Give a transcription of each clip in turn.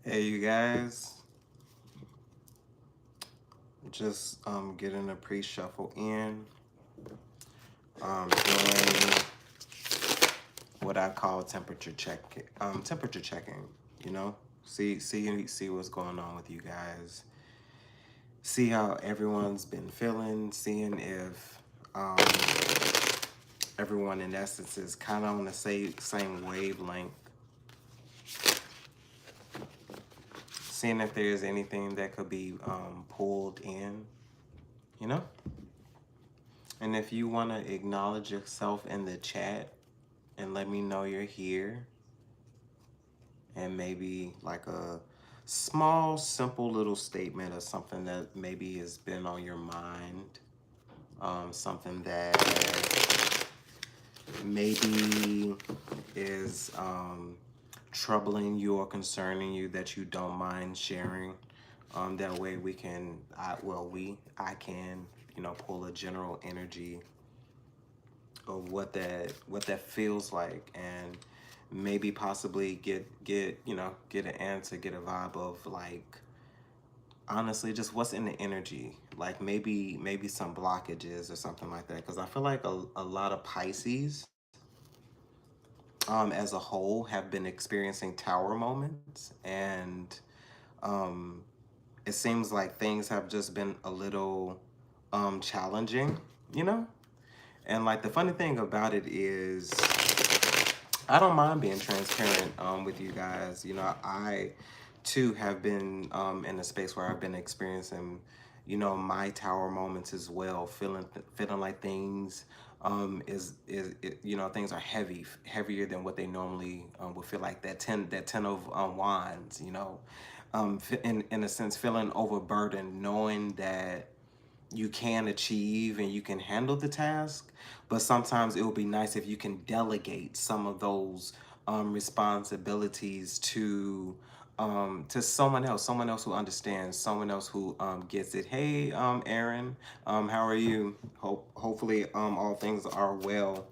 Hey, you guys, just getting a pre-shuffle in, doing what I call temperature checking. You know, see what's going on with you guys. See how everyone's been feeling. Seeing if um, everyone in essence is kind of on the same wavelength. Seeing if there's anything that could be pulled in. You know. And if you want to acknowledge yourself in the chat and let me know you're here, and maybe like a small, simple little statement of something that maybe has been on your mind, something that maybe is troubling you or concerning you that you don't mind sharing. That way we can, I can, pull a general energy of what that feels like, and maybe possibly get an answer, get a vibe of like honestly just what's in the energy, like maybe some blockages or something like that, because I feel like a lot of Pisces as a whole have been experiencing tower moments, and um it seems like things have just been a little challenging, you know. And like the funny thing about it is I don't mind being transparent with you guys. I too have been in a space where I've been experiencing, my tower moments as well, feeling like things things are heavier than what they normally would feel like. That ten of wands, in a sense, feeling overburdened, knowing that you can achieve and you can handle the task, but sometimes it would be nice if you can delegate some of those responsibilities to someone else who understands, someone else who gets it. Hey, Aaron, how are you? Hopefully all things are well.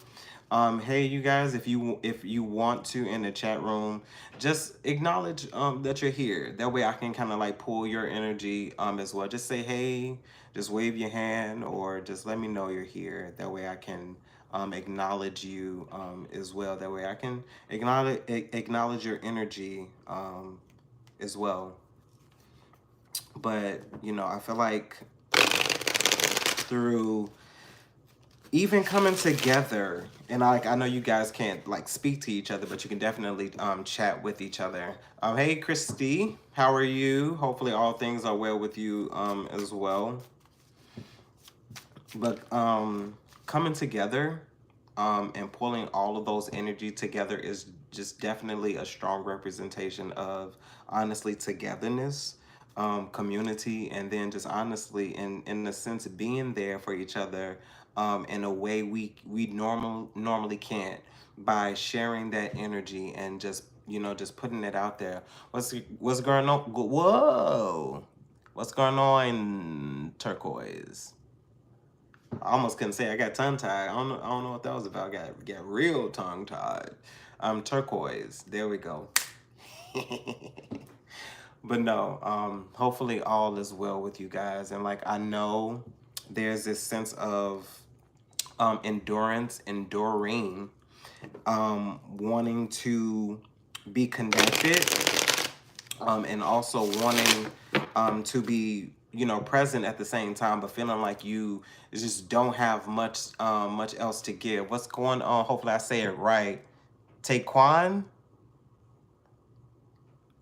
Hey, you guys, if you want to in the chat room, just acknowledge that you're here. That way I can kind of like pull your energy as well. Just say hey, just wave your hand, or just let me know you're here. That way I can acknowledge you as well. That way I can acknowledge your energy as well. But I feel like through even coming together, and I know you guys can't like speak to each other, but you can definitely chat with each other. Hey Christy, how are you? Hopefully all things are well with you as well. But coming together and pulling all of those energy together is just definitely a strong representation of honestly togetherness, community, and then just honestly in the sense of being there for each other in a way we normally can't, by sharing that energy and just putting it out there. What's going on? Whoa, what's going on, turquoise? I almost couldn't say. I got tongue tied. I don't know what that was about. Got real tongue tied. Turquoise. There we go. But no, hopefully all is well with you guys. And like I know there's this sense of enduring, wanting to be connected, and also wanting to be present at the same time, but feeling like you just don't have much else to give. What's going on? Hopefully I say it right. Taekwon.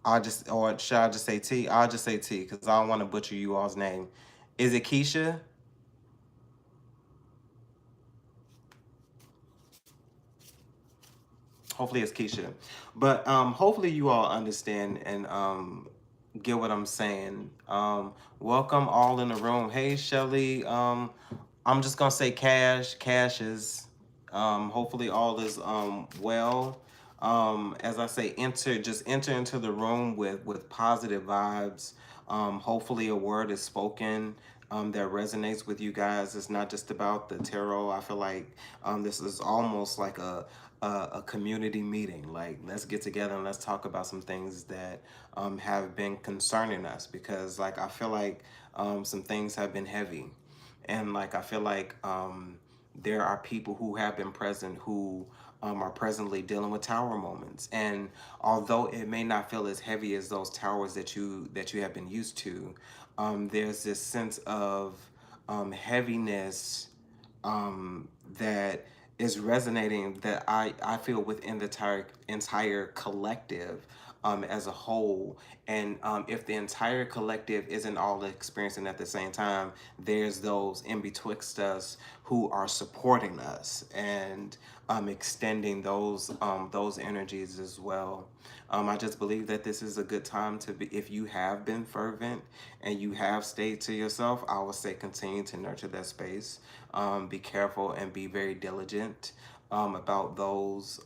Or should I just say T? I'll just say T because I don't want to butcher you all's name. Is it Keisha? Hopefully it's Keisha. But hopefully you all understand and get what I'm saying. Welcome all in the room. Hey Shelly. I'm just gonna say Cash is. Hopefully all is well. As I say, enter into the room with positive vibes. Hopefully a word is spoken that resonates with you guys. It's not just about the tarot. I feel like this is almost like a community meeting. Like, let's get together and let's talk about some things that have been concerning us, because like I feel like some things have been heavy, and like I feel like there are people who have been present who are presently dealing with tower moments. And although it may not feel as heavy as those towers that you have been used to, there's this sense of heaviness that is resonating, that I feel within the entire collective as a whole. And if the entire collective isn't all experiencing at the same time, there's those in betwixt us who are supporting us and extending those energies as well. I just believe that this is a good time to be, if you have been fervent and you have stayed to yourself, I would say continue to nurture that space. Be careful and be very diligent about those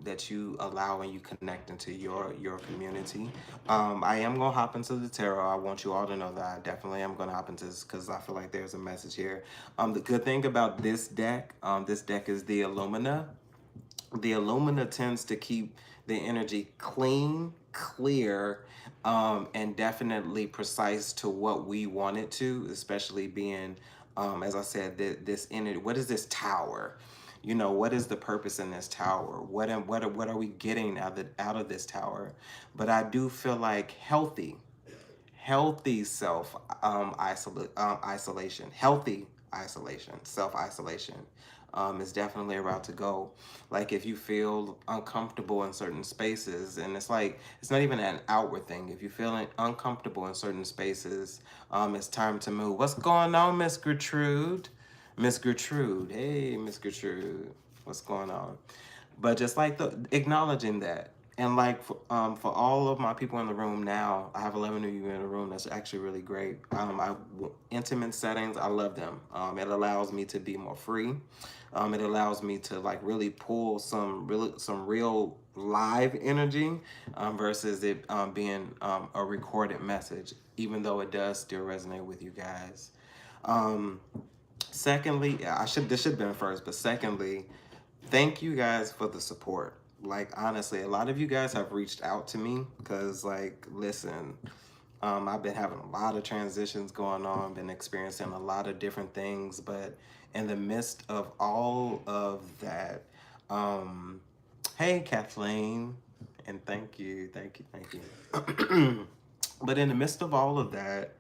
that you allow and you connect into your community. I am gonna hop into the tarot. I want you all to know that I definitely am gonna hop into this because I feel like there's a message here. The good thing about this deck is the Illumina. The Illumina tends to keep the energy clean, clear, and definitely precise to what we want it to, especially being, as I said, this energy. What is this tower? You know, what is the purpose in this tower? What are we getting out of this tower? But I do feel like healthy self isolation, healthy isolation, self isolation is definitely a route to go. Like if you feel uncomfortable in certain spaces, and it's like it's not even an outward thing. If you're feeling uncomfortable in certain spaces, it's time to move. What's going on, Miss Gertrude? Miss Gertrude, hey, Miss Gertrude, what's going on? But just like the acknowledging that, and like for all of my people in the room now, I have 11 of you in the room. That's actually really great. Intimate settings, I love them. It allows me to be more free. It allows me to like really pull some real live energy versus it being a recorded message, even though it does still resonate with you guys. Um, Secondly, this should have been first, but secondly, thank you guys for the support. Like honestly, a lot of you guys have reached out to me because like, listen, I've been having a lot of transitions going on, been experiencing a lot of different things, but in the midst of all of that, um, hey Kathleen, and thank you. But in the midst of all of that,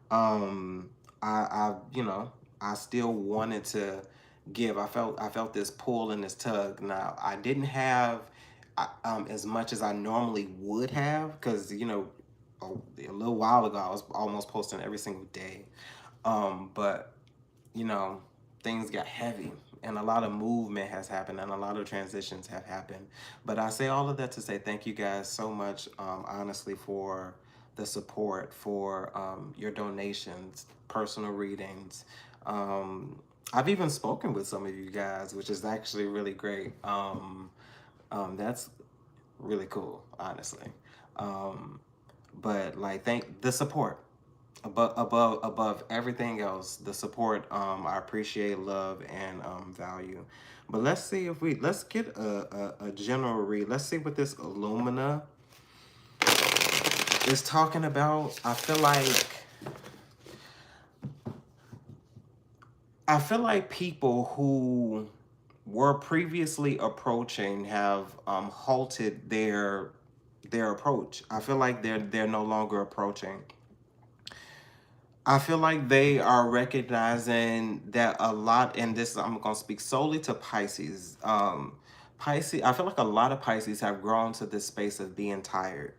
um I you know, I still wanted to give. I felt this pull and this tug. Now I didn't have as much as I normally would have, because you know, a little while ago I was almost posting every single day, but you know, things got heavy and a lot of movement has happened and a lot of transitions have happened. But I say all of that to say thank you guys so much, honestly, for the support, for your donations, personal readings. I've even spoken with some of you guys, which is actually really great. That's really cool, honestly. Um, but like, thank the support above everything else, the support. I appreciate, love, and value. But let's see if let's get a general read. Let's see what this Illumina is talking about. I feel like people who were previously approaching have halted their approach. I feel like they're no longer approaching. I feel like they are recognizing that a lot, and this I'm gonna speak solely to Pisces. Pisces, I feel like a lot of Pisces have grown to this space of being tired.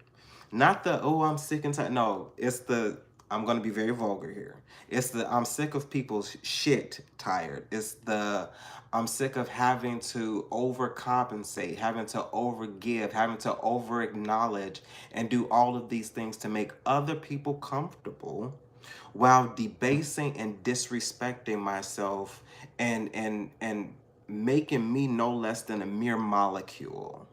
Not the, oh, I'm sick and tired. No, it's the, I'm gonna be very vulgar here. It's the, I'm sick of people's shit tired. It's the, I'm sick of having to overcompensate, having to overgive, having to over acknowledge and do all of these things to make other people comfortable while debasing and disrespecting myself and making me no less than a mere molecule.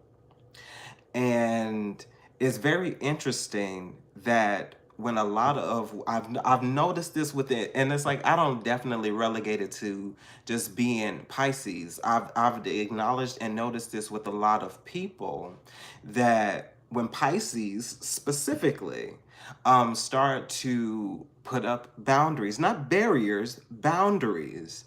And it's very interesting that when a lot of I've noticed this with it, and it's like I don't definitely relegate it to just being Pisces. I've acknowledged and noticed this with a lot of people, that when Pisces specifically start to put up boundaries, not barriers, boundaries,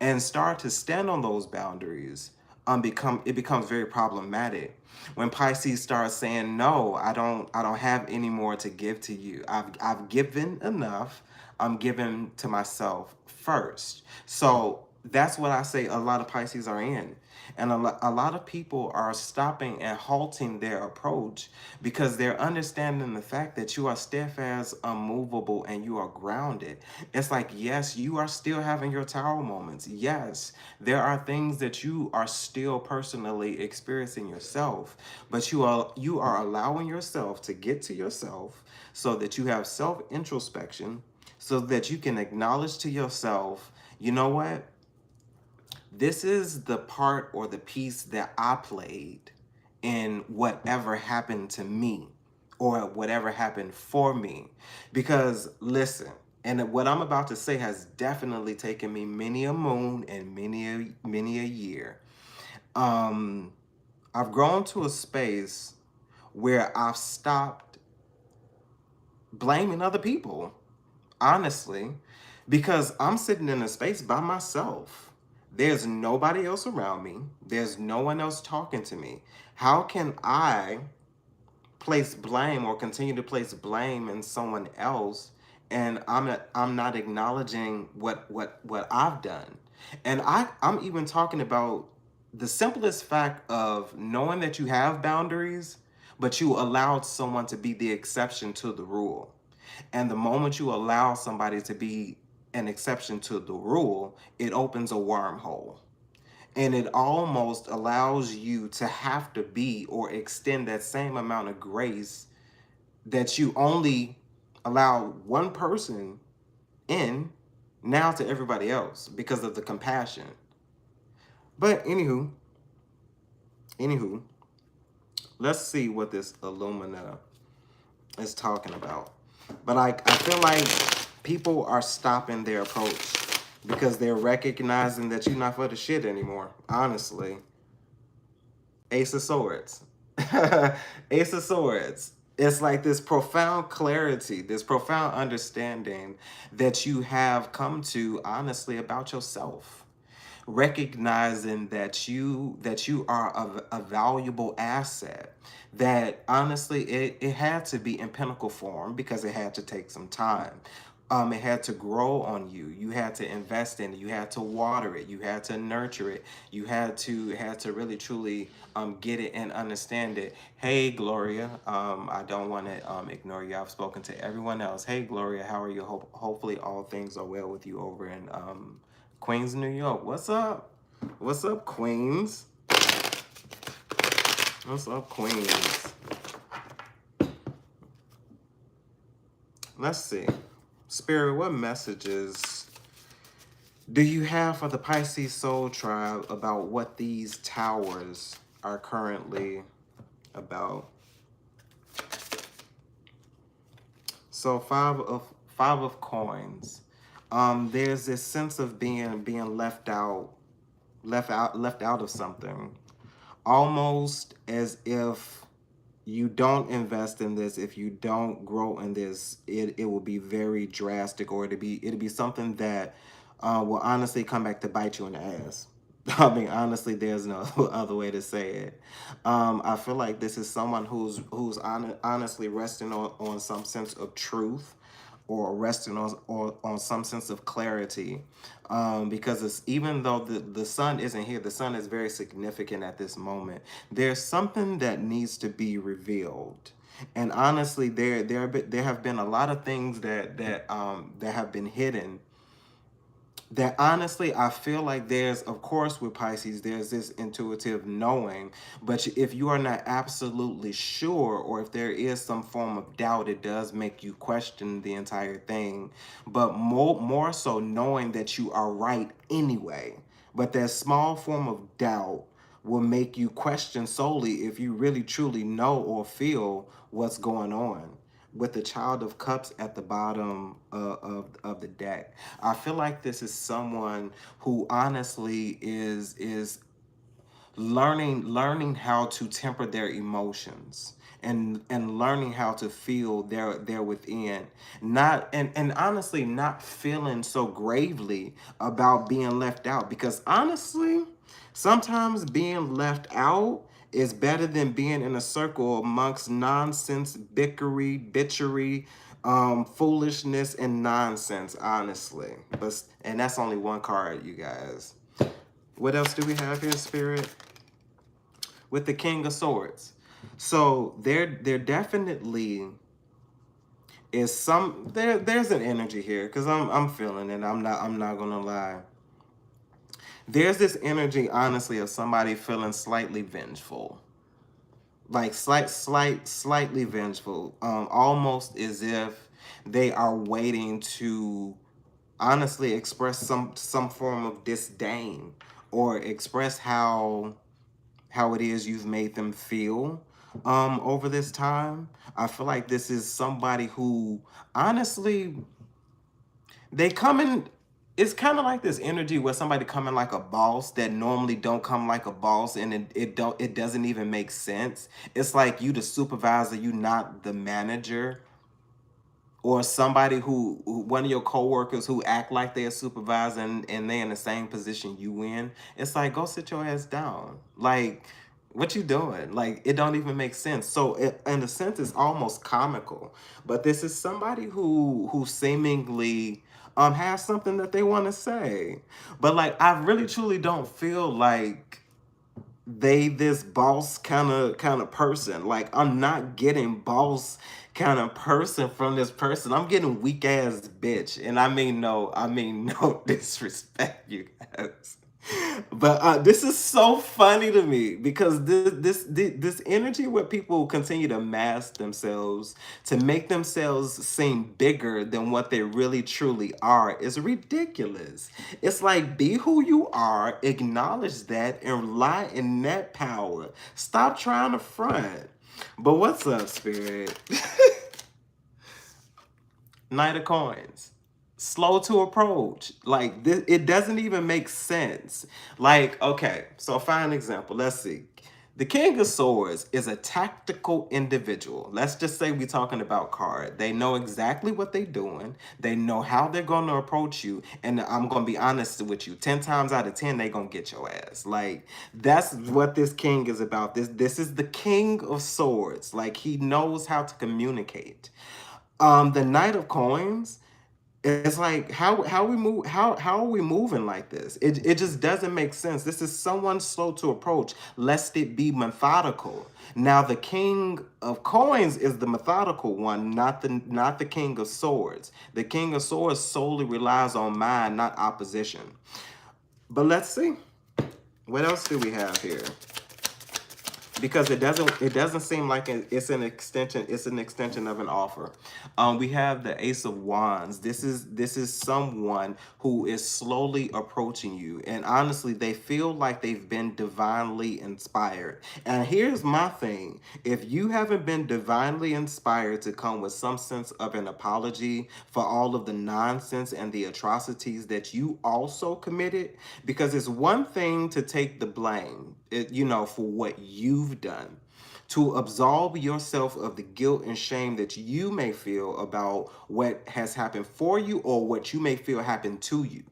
and start to stand on those boundaries, it becomes very problematic. When Pisces starts saying, no, I don't have any more to give to you. I've given enough. I'm giving to myself first. So that's what I say a lot of Pisces are in. And a lot of people are stopping and halting their approach because they're understanding the fact that you are steadfast, unmovable, and you are grounded. It's like, yes, you are still having your tower moments. Yes, there are things that you are still personally experiencing yourself, but you are allowing yourself to get to yourself so that you have self introspection, so that you can acknowledge to yourself, you know what? This is the part or the piece that I played in whatever happened to me or whatever happened for me. Because listen, and what I'm about to say has definitely taken me many a moon and many a year. Um, I've grown to a space where I've stopped blaming other people, honestly, because I'm sitting in a space by myself. There's nobody else around me. There's no one else talking to me. How can I place blame or continue to place blame in someone else, and I'm not acknowledging what I've done? And I'm even talking about the simplest fact of knowing that you have boundaries, but you allowed someone to be the exception to the rule. And the moment you allow somebody to be an exception to the rule, it opens a wormhole. And it almost allows you to have to be or extend that same amount of grace that you only allow one person in, now to everybody else because of the compassion. But anywho, let's see what this Illumina is talking about. But I feel like people are stopping their approach because they're recognizing that you're not for the shit anymore. Honestly, Ace of Swords, Ace of Swords. It's like this profound clarity, this profound understanding that you have come to honestly about yourself, recognizing that you are a valuable asset, that honestly it had to be in pinnacle form because it had to take some time. It had to grow on you. You had to invest in it. You had to water it. You had to nurture it. You had to really truly get it and understand it. Hey Gloria, I don't want to ignore you. I've spoken to everyone else. Hey Gloria, how are you? Hopefully all things are well with you over in Queens, New York. What's up? What's up, Queens? What's up, Queens? Let's see. Spirit, what messages do you have for the Pisces Soul Tribe about what these towers are currently about? So five of coins. There's this sense of being left out of something, almost as if you don't invest in this, if you don't grow in this, it will be very drastic, or it'll be something that will honestly come back to bite you in the ass. I mean, honestly, there's no other way to say it. I feel like this is someone who's honestly resting on some sense of truth, or resting on some sense of clarity, because it's, even though the sun isn't here, the sun is very significant at this moment. There's something that needs to be revealed, and honestly, there have been a lot of things that have been hidden, that honestly I feel like there's, of course, with Pisces, there's this intuitive knowing, but if you are not absolutely sure, or if there is some form of doubt, it does make you question the entire thing. But more so knowing that you are right anyway. But that small form of doubt will make you question solely if you really truly know or feel what's going on. with the Child of Cups at the bottom of the deck. I feel like this is someone who honestly is learning how to temper their emotions, and learning how to feel their within, not and honestly not feeling so gravely about being left out, because honestly sometimes being left out is better than being in a circle amongst nonsense, bitchery, foolishness and nonsense, honestly. But and that's only one card, you guys. What else do we have here, Spirit? With the King of Swords. So there definitely is there's an energy here, because I'm feeling it. I'm not gonna lie. There's this energy, honestly, of somebody feeling slightly vengeful. Like slightly vengeful. Almost as if they are waiting to honestly express some form of disdain, or express how it is you've made them feel over this time. I feel like this is somebody who honestly they come in, it's kind of like this energy where somebody come in like a boss that normally don't come like a boss, and it doesn't even make sense. It's like you the supervisor, you not the manager, or somebody one of your coworkers who act like they're a supervisor, and they in the same position you in. It's like, go sit your ass down. Like, what you doing? Like, it don't even make sense. So in a sense it's almost comical, but this is somebody who seemingly has something that they want to say, but like I really truly don't feel like they this boss kind of person. Like, I'm not getting boss kind of person from this person. I'm getting weak ass bitch, and I mean no disrespect, you guys. But this is so funny to me, because this energy where people continue to mask themselves to make themselves seem bigger than what they really truly are is ridiculous. It's like, be who you are, acknowledge that, and rely in that power. Stop trying to front. But what's up, Spirit? Knight of Coins. Slow to approach. Like, this, it doesn't even make sense. Like, okay, so fine example. Let's see. The King of Swords is a tactical individual. Let's just say we're talking about card. They know exactly what they're doing. They know how they're going to approach you. And I'm going to be honest with you. 10 times out of 10, they're going to get your ass. Like, that's what this king is about. This is the King of Swords. Like, he knows how to communicate. The Knight of Coins, it's like, how we move, how are we moving like this? It just doesn't make sense. This is someone slow to approach, lest it be methodical. Now the King of Coins is the methodical one, not the King of Swords. The King of Swords solely relies on mind, not opposition. But let's see. What else do we have here? Because it doesn't seem like it's an extension of an offer. We have the Ace of Wands. This is someone who is slowly approaching you, and honestly they feel like they've been divinely inspired. And here's my thing: if you haven't been divinely inspired to come with some sense of an apology for all of the nonsense and the atrocities that you also committed, because it's one thing to take the blame, for what you've done, to absolve yourself of the guilt and shame that you may feel about what has happened for you, or what you may feel happened to you.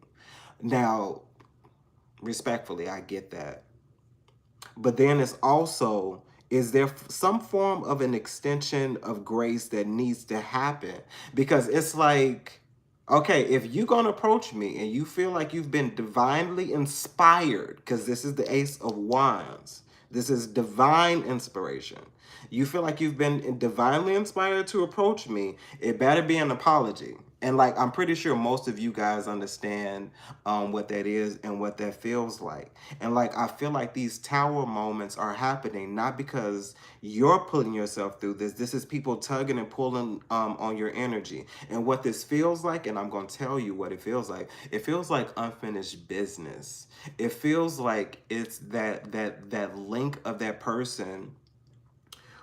Now, respectfully, I get that. But then it's also, is there some form of an extension of grace that needs to happen? Because it's like, okay, if you're going to approach me and you feel like you've been divinely inspired, because this is the Ace of Wands, this is divine inspiration. You feel like you've been divinely inspired to approach me, it better be an apology. And like, I'm pretty sure most of you guys understand what that is and what that feels like. And like, I feel like these tower moments are happening not because you're putting yourself through this. This is people tugging and pulling on your energy. And what this feels like, and I'm going to tell you what it feels like. It feels like unfinished business. It feels like it's that link of that person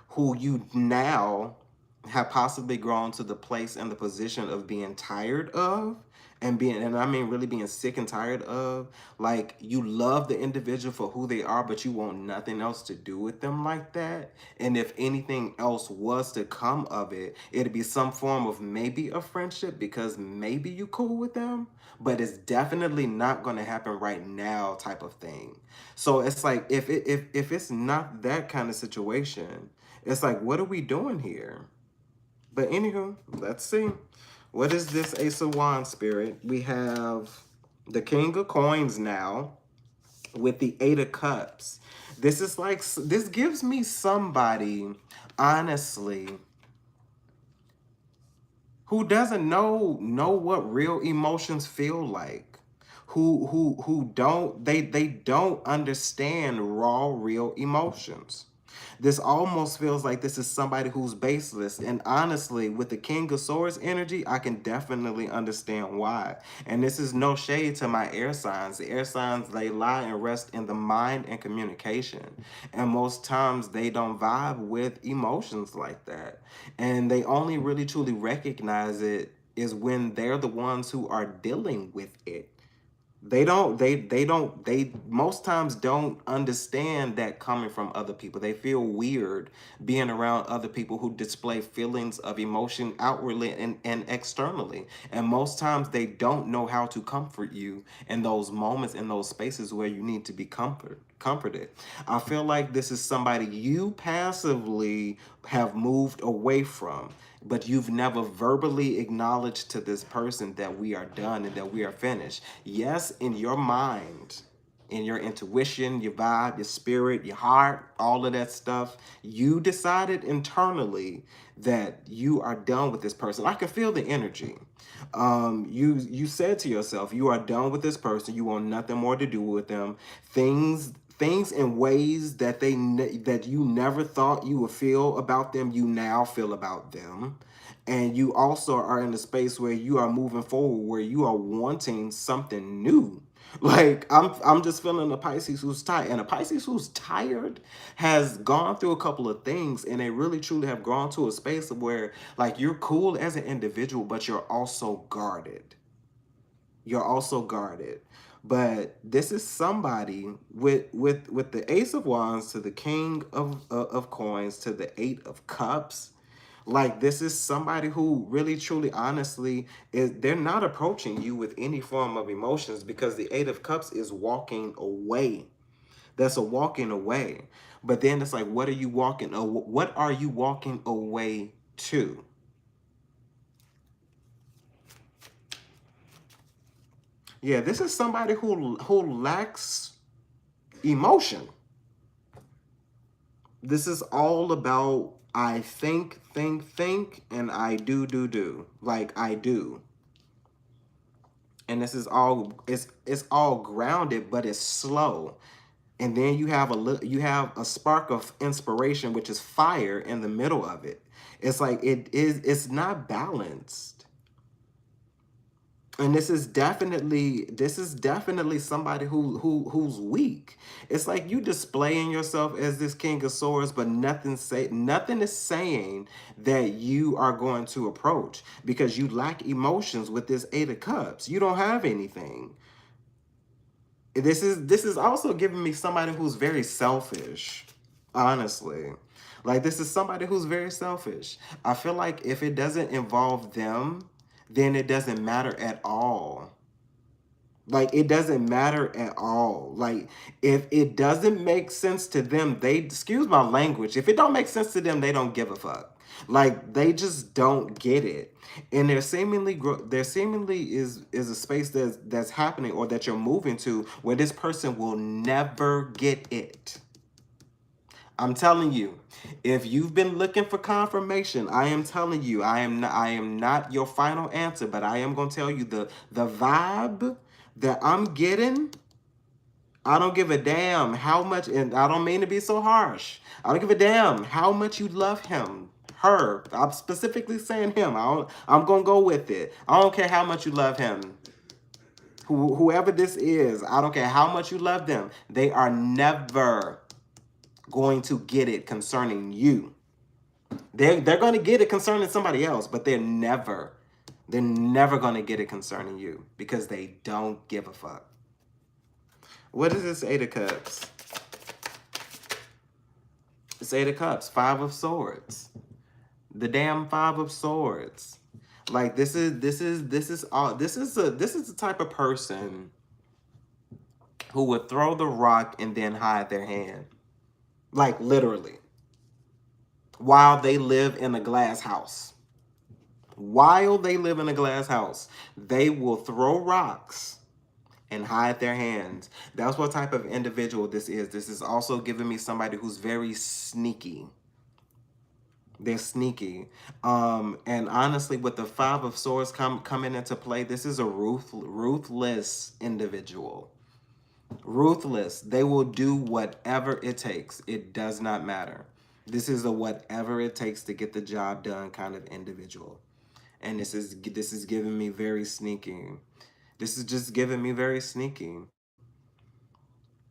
who you now have possibly grown to the place and the position of being tired of, and I mean really being sick and tired of, like, you love the individual for who they are, but you want nothing else to do with them like that. And if anything else was to come of it, it'd be some form of maybe a friendship because maybe you cool with them, but it's definitely not going to happen right now type of thing. So it's like if it's not that kind of situation, it's like, what are we doing here? But anywho, let's see. What is this Ace of Wands, Spirit? We have the King of Coins now with the Eight of Cups. This is like, this gives me somebody, honestly, who doesn't know what real emotions feel like. Who don't, they don't understand raw real emotions. This almost feels like this is somebody who's baseless. And honestly, with the King of Swords energy, I can definitely understand why. And this is no shade to my air signs. The air signs, they lie and rest in the mind and communication. And most times they don't vibe with emotions like that. And they only really truly recognize it is when they're the ones who are dealing with it. They most times don't understand that coming from other people. They feel weird being around other people who display feelings of emotion outwardly and externally. And most times they don't know how to comfort you in those moments, in those spaces where you need to be comforted. I feel like this is somebody you passively have moved away from, but you've never verbally acknowledged to this person that we are done and that we are finished. Yes, in your mind, in your intuition, your vibe, your spirit, your heart, all of that stuff, you decided internally that you are done with this person. I can feel the energy. You said to yourself, you are done with this person. You want nothing more to do with them. Things in ways that that you never thought you would feel about them, you now feel about them. And you also are in a space where you are moving forward, where you are wanting something new. Like, I'm just feeling a Pisces who's tired. And a Pisces who's tired has gone through a couple of things, and they really truly have gone to a space of where, like, you're cool as an individual, but you're also guarded. You're also guarded. But this is somebody with the Ace of Wands to the King of Coins to the Eight of Cups. Like, this is somebody who really truly honestly is, they're not approaching you with any form of emotions, because the Eight of Cups is walking away. That's a walking away. But then it's like, what are you walking away to? Yeah, this is somebody who lacks emotion. This is all about I think, and I do. Like, I do. And this is all, it's all grounded, but it's slow. And then you have a spark of inspiration, which is fire in the middle of it. It's like it's not balanced. And this is definitely somebody who's weak. It's like you displaying yourself as this King of Swords, but nothing is saying that you are going to approach, because you lack emotions with this Eight of Cups. You don't have anything. This is also giving me somebody who's very selfish, honestly. Like, this is somebody who's very selfish. I feel like if it doesn't involve them, then it doesn't matter at all. Like, it doesn't matter at all. Like, if it doesn't make sense to them, they, excuse my language, if it don't make sense to them, they don't give a fuck. Like, they just don't get it. And there seemingly is a space that's happening, or that you're moving to, where this person will never get it. I'm telling you, if you've been looking for confirmation, I am telling you, I am not your final answer, but I am going to tell you the vibe that I'm getting. I don't give a damn how much, and I don't mean to be so harsh. I don't give a damn how much you love him, her. I'm specifically saying him. I'm going to go with it. I don't care how much you love him. Whoever this is, I don't care how much you love them. They are never going to get it concerning you. They're gonna get it concerning somebody else, but they're never gonna get it concerning you because they don't give a fuck. What is this Eight of Cups? It's Eight of Cups, Five of Swords. The damn Five of Swords. Like this is the type of person who would throw the rock and then hide their hand. Like literally. While they live in a glass house. While they live in a glass house, they will throw rocks and hide their hands. That's what type of individual this is. This is also giving me somebody who's very sneaky. They're sneaky. And honestly, with the Five of Swords coming into play, this is a ruthless individual. Ruthless. They will do whatever it takes. It does not matter. This is a whatever it takes to get the job done kind of individual. And this is giving me very sneaky. This is just giving me very sneaky.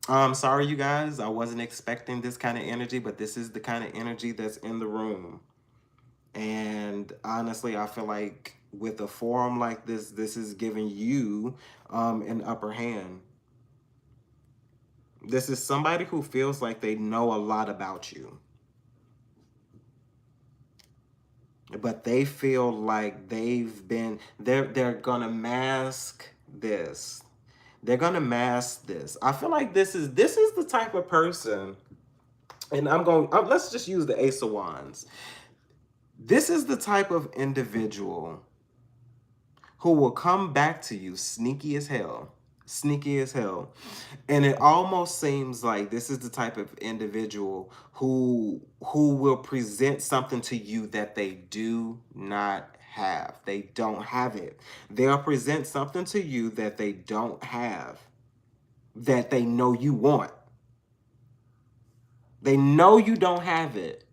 Sorry, you guys. I wasn't expecting this kind of energy, but this is the kind of energy that's in the room. And honestly, I feel like with a forum like this, this is giving you an upper hand. This is somebody who feels like they know a lot about you. But they feel like they're gonna mask this. They're gonna mask this. I feel like this is the type of person, and let's just use the Ace of Wands. This is the type of individual who will come back to you sneaky as hell. Sneaky as hell. And it almost seems like this is the type of individual who will present something to you that they do not have. They don't have it. They'll present something to you that they don't have, that they know you want. They know you don't have it.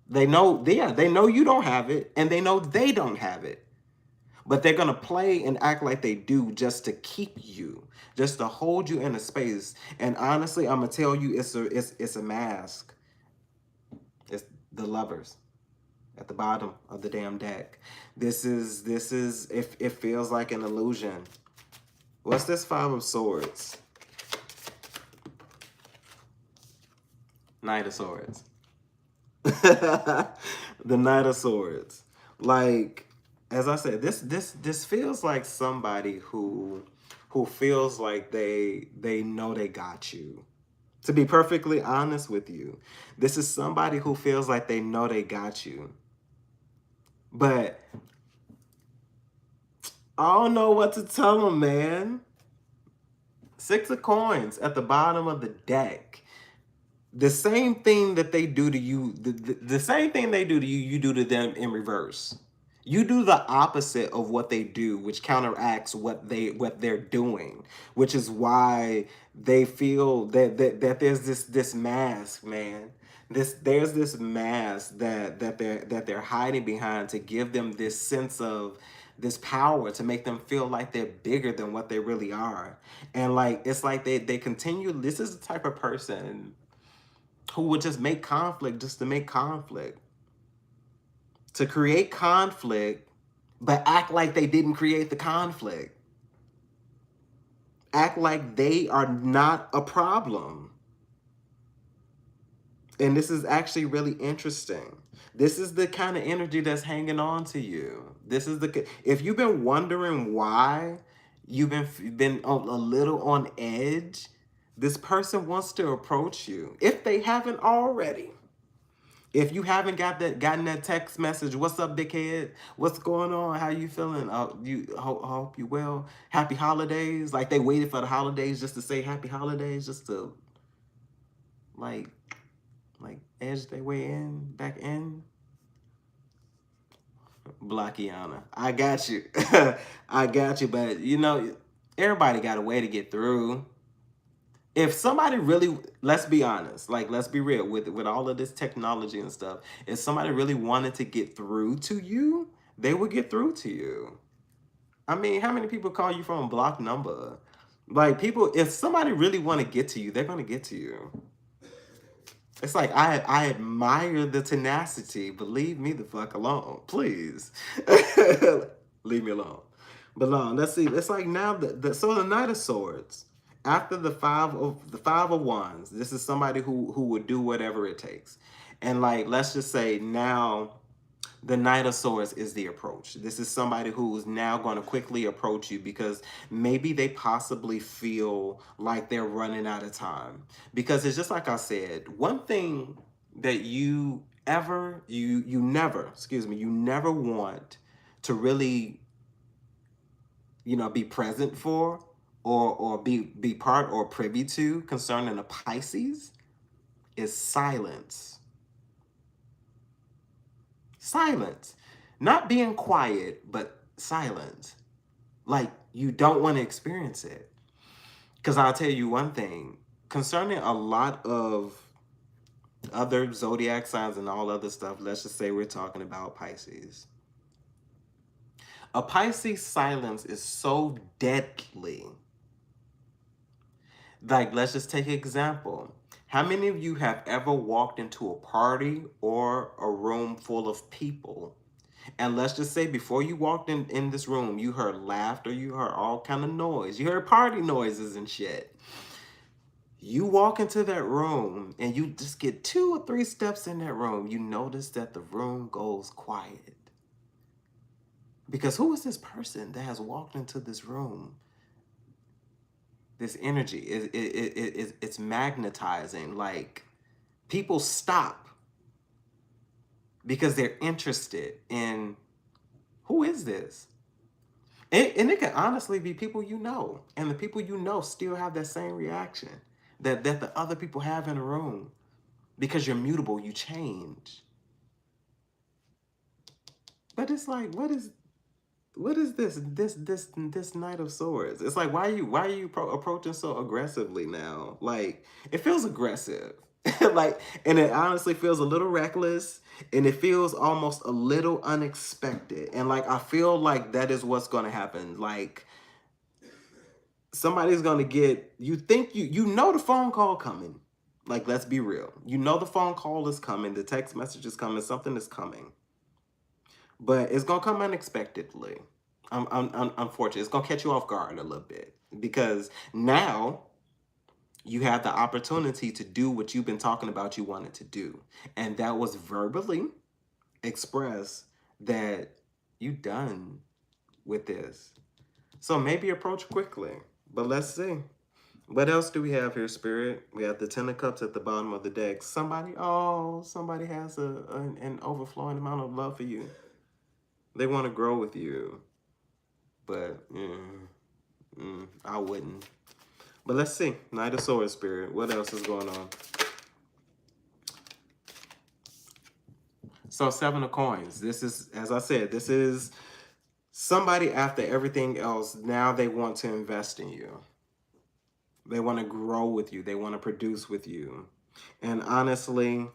They know you don't have it, and they know they don't have it. But they're going to play and act like they do just to keep you, just to hold you in a space. And honestly, I'm going to tell you, it's a mask. It's the Lovers at the bottom of the damn deck. This is it feels like an illusion. What's this Five of Swords? Knight of Swords. The Knight of Swords. Like, as I said, this feels like somebody who feels like they know they got you. To be perfectly honest with you, this is somebody who feels like they know they got you. But I don't know what to tell them, man. Six of Coins at the bottom of the deck. The same thing that they do to you, the same thing they do to you, you do to them in reverse. You do the opposite of what they do, which counteracts what they're doing, which is why they feel that there's this mask, man. There's this mask that they're hiding behind to give them this sense of this power, to make them feel like they're bigger than what they really are. And like it's like they continue. This is the type of person who would just make conflict just to make conflict. To create conflict, but act like they didn't create the conflict. Act like they are not a problem. And this is actually really interesting. This is the kind of energy that's hanging on to you. This is if you've been wondering why you've been a little on edge, this person wants to approach you if they haven't already. If you haven't gotten that text message, what's up, big head? What's going on? How you feeling? Hope you well. Happy holidays. Like they waited for the holidays just to say happy holidays, just to like edge their way back in. Blockiana, I got you. I got you. But you know, everybody got a way to get through. If somebody really, let's be honest, like let's be real with all of this technology and stuff, if somebody really wanted to get through to you, they would get through to you. I mean, how many people call you from a block number? Like people, if somebody really want to get to you, they're going to get to you. It's like I admire the tenacity, but leave me the fuck alone, please. Leave me alone. But no, let's see. It's like now so the Knight of Swords, after the five of wands, this is somebody who would do whatever it takes. And like let's just say now the Knight of Swords is the approach. This is somebody who is now going to quickly approach you because maybe they possibly feel like they're running out of time. Because it's just like I said, one thing that you never want to really, be present for or be part or privy to concerning a Pisces is silence. Silence. Not being quiet, but silence. Like you don't want to experience it. Because I'll tell you one thing concerning a lot of other zodiac signs and all other stuff, let's just say we're talking about Pisces. A Pisces silence is so deadly. Like, let's just take an example. How many of you have ever walked into a party or a room full of people? And let's just say before you walked in this room, you heard laughter, you heard all kind of noise, you heard party noises and shit. You walk into that room and you just get 2 or 3 steps in that room, you notice that the room goes quiet. Because who is this person that has walked into this room? This energy it's magnetizing. Like people stop because they're interested in who is this? And it can honestly be people you know. And the people you know still have that same reaction that the other people have in a room. Because you're mutable, you change. But it's like, what is this Knight of Swords? It's like why are you approaching so aggressively now? Like it feels aggressive. Like, and it honestly feels a little reckless, and it feels almost a little unexpected. And like I feel like that is what's going to happen. Like somebody's going to get, you think you know the phone call coming. Like let's be real. You know the phone call is coming, the text message is coming, something is coming. But it's gonna come unexpectedly. Unfortunately, it's gonna catch you off guard a little bit because now you have the opportunity to do what you've been talking about you wanted to do, and that was verbally express that you done with this. So maybe approach quickly, but let's see. What else do we have here, Spirit? We have the Ten of Cups at the bottom of the deck. Somebody has an overflowing amount of love for you. They want to grow with you, but I wouldn't. But let's see. Knight of Swords, Spirit. What else is going on? So Seven of Coins. This is, as I said, this is somebody after everything else. Now they want to invest in you. They want to grow with you. They want to produce with you. And honestly,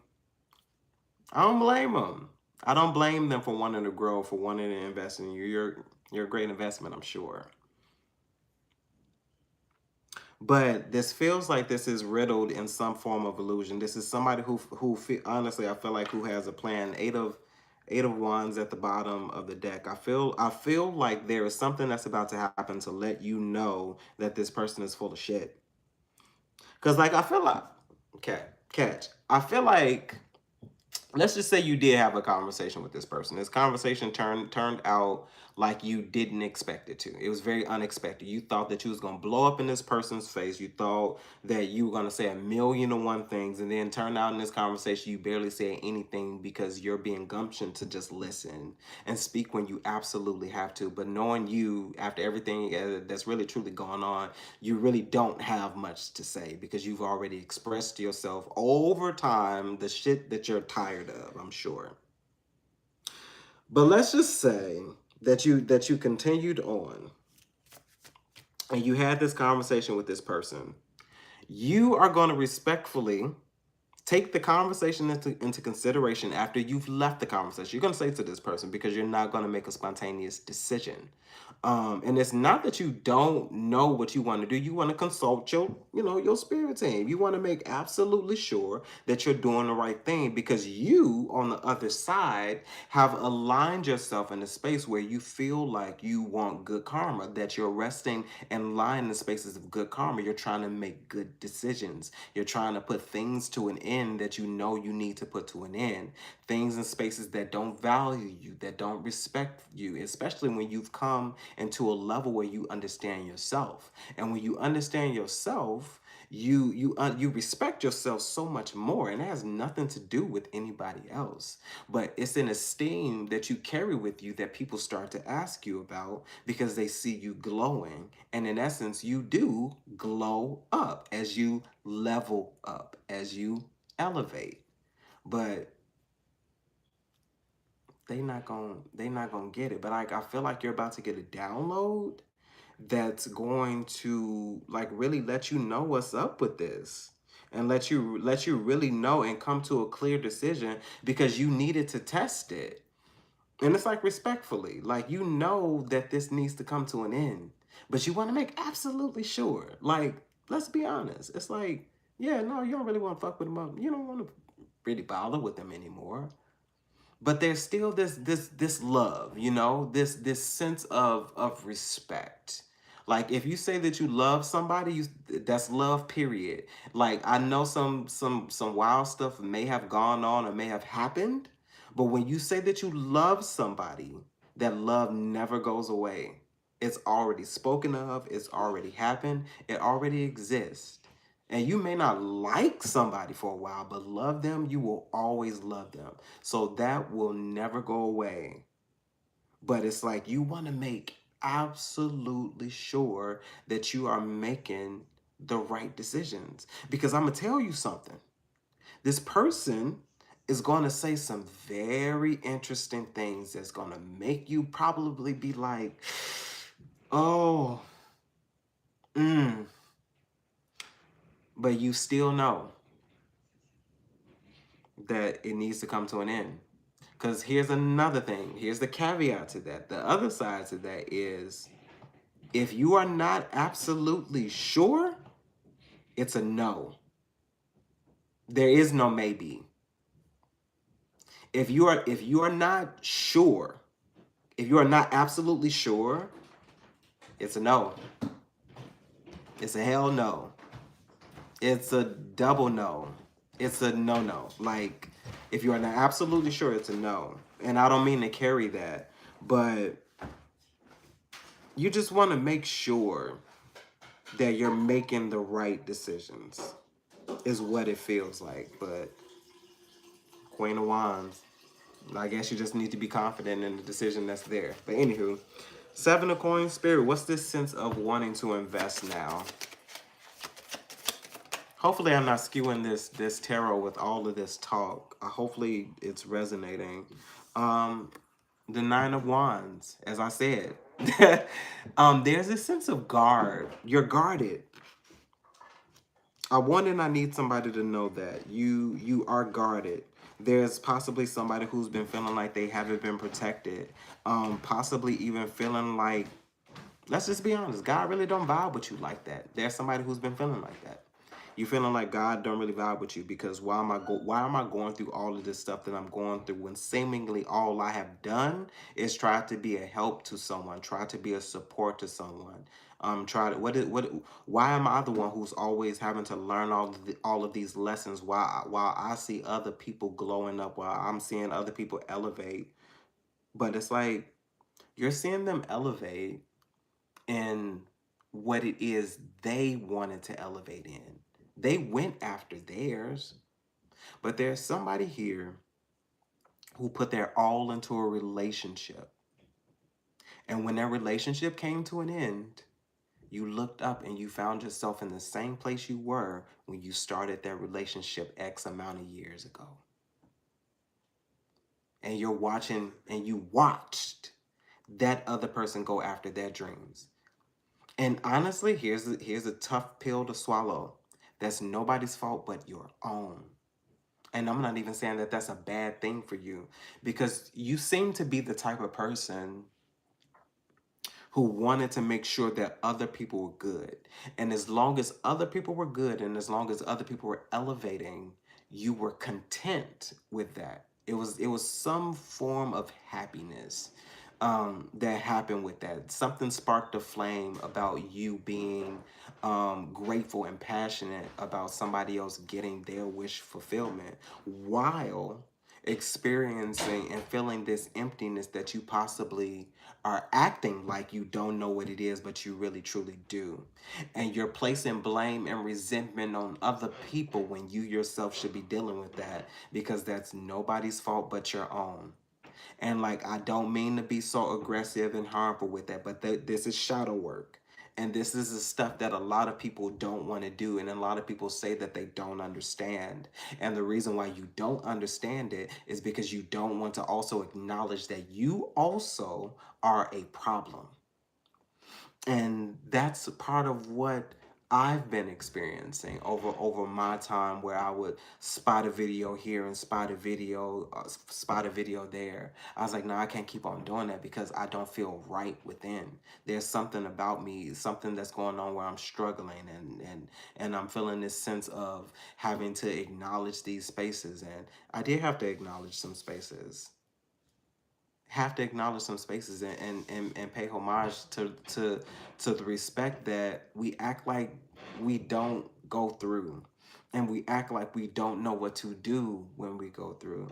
I don't blame them. I don't blame them for wanting to grow, for wanting to invest in you. You're a great investment, I'm sure. But this feels like this is riddled in some form of illusion. This is somebody who honestly, I feel like who has a plan. Eight of Wands at the bottom of the deck. I feel like there is something that's about to happen to let you know that this person is full of shit. Cause like I feel like, okay, catch. I feel like, let's just say you did have a conversation with this person. This conversation turned out like you didn't expect it to. It was very unexpected. You thought that you was gonna blow up in this person's face. You thought that you were gonna say 1,000,001 things, and then turned out in this conversation you barely said anything because you're being gumption to just listen and speak when you absolutely have to. But knowing you after everything that's really truly going on, you really don't have much to say because you've already expressed yourself over time the shit that you're tired of, I'm sure. But let's just say that you continued on and you had this conversation with this person. You are going to respectfully Take the conversation into consideration after you've left the conversation. You're going to say to this person because you're not going to make a spontaneous decision. And it's not that you don't know what you want to do. You want to consult your spirit team. You want to make absolutely sure that you're doing the right thing because you, on the other side, have aligned yourself in a space where you feel like you want good karma, that you're resting and lying in spaces of good karma. You're trying to make good decisions. You're trying to put things to an end that you know you need to put to an end. Things in spaces that don't value you, that don't respect you, especially when you've come into a level where you understand yourself. And when you understand yourself, you respect yourself so much more, and it has nothing to do with anybody else, but it's an esteem that you carry with you that people start to ask you about because they see you glowing, and in essence you do glow up as you level up, as you elevate. But they not gonna get it. But like, I feel like you're about to get a download that's going to like really let you know what's up with this, and let you really know and come to a clear decision because you needed to test it. And it's like, respectfully, like, you know that this needs to come to an end, but you want to make absolutely sure. Like, let's be honest, it's like, yeah, no, you don't really want to fuck with them up, you don't want to really bother with them anymore, but there's still this love, this sense of respect. Like, if you say that you love somebody, that's love, period. Like, I know some wild stuff may have gone on or may have happened, but when you say that you love somebody, that love never goes away. It's already spoken of, it's already happened, it already exists. And you may not like somebody for a while, but love them, you will always love them. So that will never go away. But it's like, you want to make absolutely sure that you are making the right decisions. Because I'm going to tell you something. This person is going to say some very interesting things that's going to make you probably be like, oh, mm, but you still know that it needs to come to an end. Because here's another thing. Here's the caveat to that. The other side to that is, if you are not absolutely sure, it's a no. There is no maybe. If you are not sure, if you are not absolutely sure, it's a no. It's a hell no. It's a double no. It's a no. Like, if you are not absolutely sure, it's a no. And I don't mean to carry that, but you just want to make sure that you're making the right decisions, is what it feels like. But Queen of Wands, I guess you just need to be confident in the decision that's there. But anywho, Seven of Coins, Spirit, what's this sense of wanting to invest now? Hopefully I'm not skewing this tarot with all of this talk. Hopefully it's resonating. The Nine of Wands, as I said. There's a sense of guard. You're guarded. I want and I need somebody to know that you are guarded. There's possibly somebody who's been feeling like they haven't been protected. Possibly even feeling like, let's just be honest, God really don't vibe with you like that. There's somebody who's been feeling like that. You feeling like God don't really vibe with you because why am I going through all of this stuff that I'm going through when seemingly all I have done is try to be a help to someone, try to be a support to someone. Try to why am I the one who's always having to learn all of these lessons while I see other people glowing up, while I'm seeing other people elevate. But it's like, you're seeing them elevate in what it is they wanted to elevate in. They went after theirs, but there's somebody here who put their all into a relationship. And when that relationship came to an end, you looked up and you found yourself in the same place you were when you started that relationship X amount of years ago. And you're watching, and you watched that other person go after their dreams. And honestly, here's a tough pill to swallow. That's nobody's fault but your own. And I'm not even saying that that's a bad thing for you, because you seem to be the type of person who wanted to make sure that other people were good. And as long as other people were good and as long as other people were elevating, you were content with that. It was some form of happiness that happened with that. Something sparked a flame about you being grateful and passionate about somebody else getting their wish fulfillment while experiencing and feeling this emptiness that you possibly are acting like you don't know what it is, but you really truly do. And you're placing blame and resentment on other people when you yourself should be dealing with that, because that's nobody's fault but your own. And like, I don't mean to be so aggressive and harmful with that, but this is shadow work. And this is the stuff that a lot of people don't want to do. And a lot of people say that they don't understand. And the reason why you don't understand it is because you don't want to also acknowledge that you also are a problem. And that's part of what I've been experiencing over my time, where I would spot a video here and spot a video there. I was like, no, I can't keep on doing that because I don't feel right within. There's something about me, something that's going on where I'm struggling, and I'm feeling this sense of having to acknowledge these spaces. And I did have to acknowledge some spaces, and pay homage to the respect that we act like we don't go through, and we act like we don't know what to do when we go through,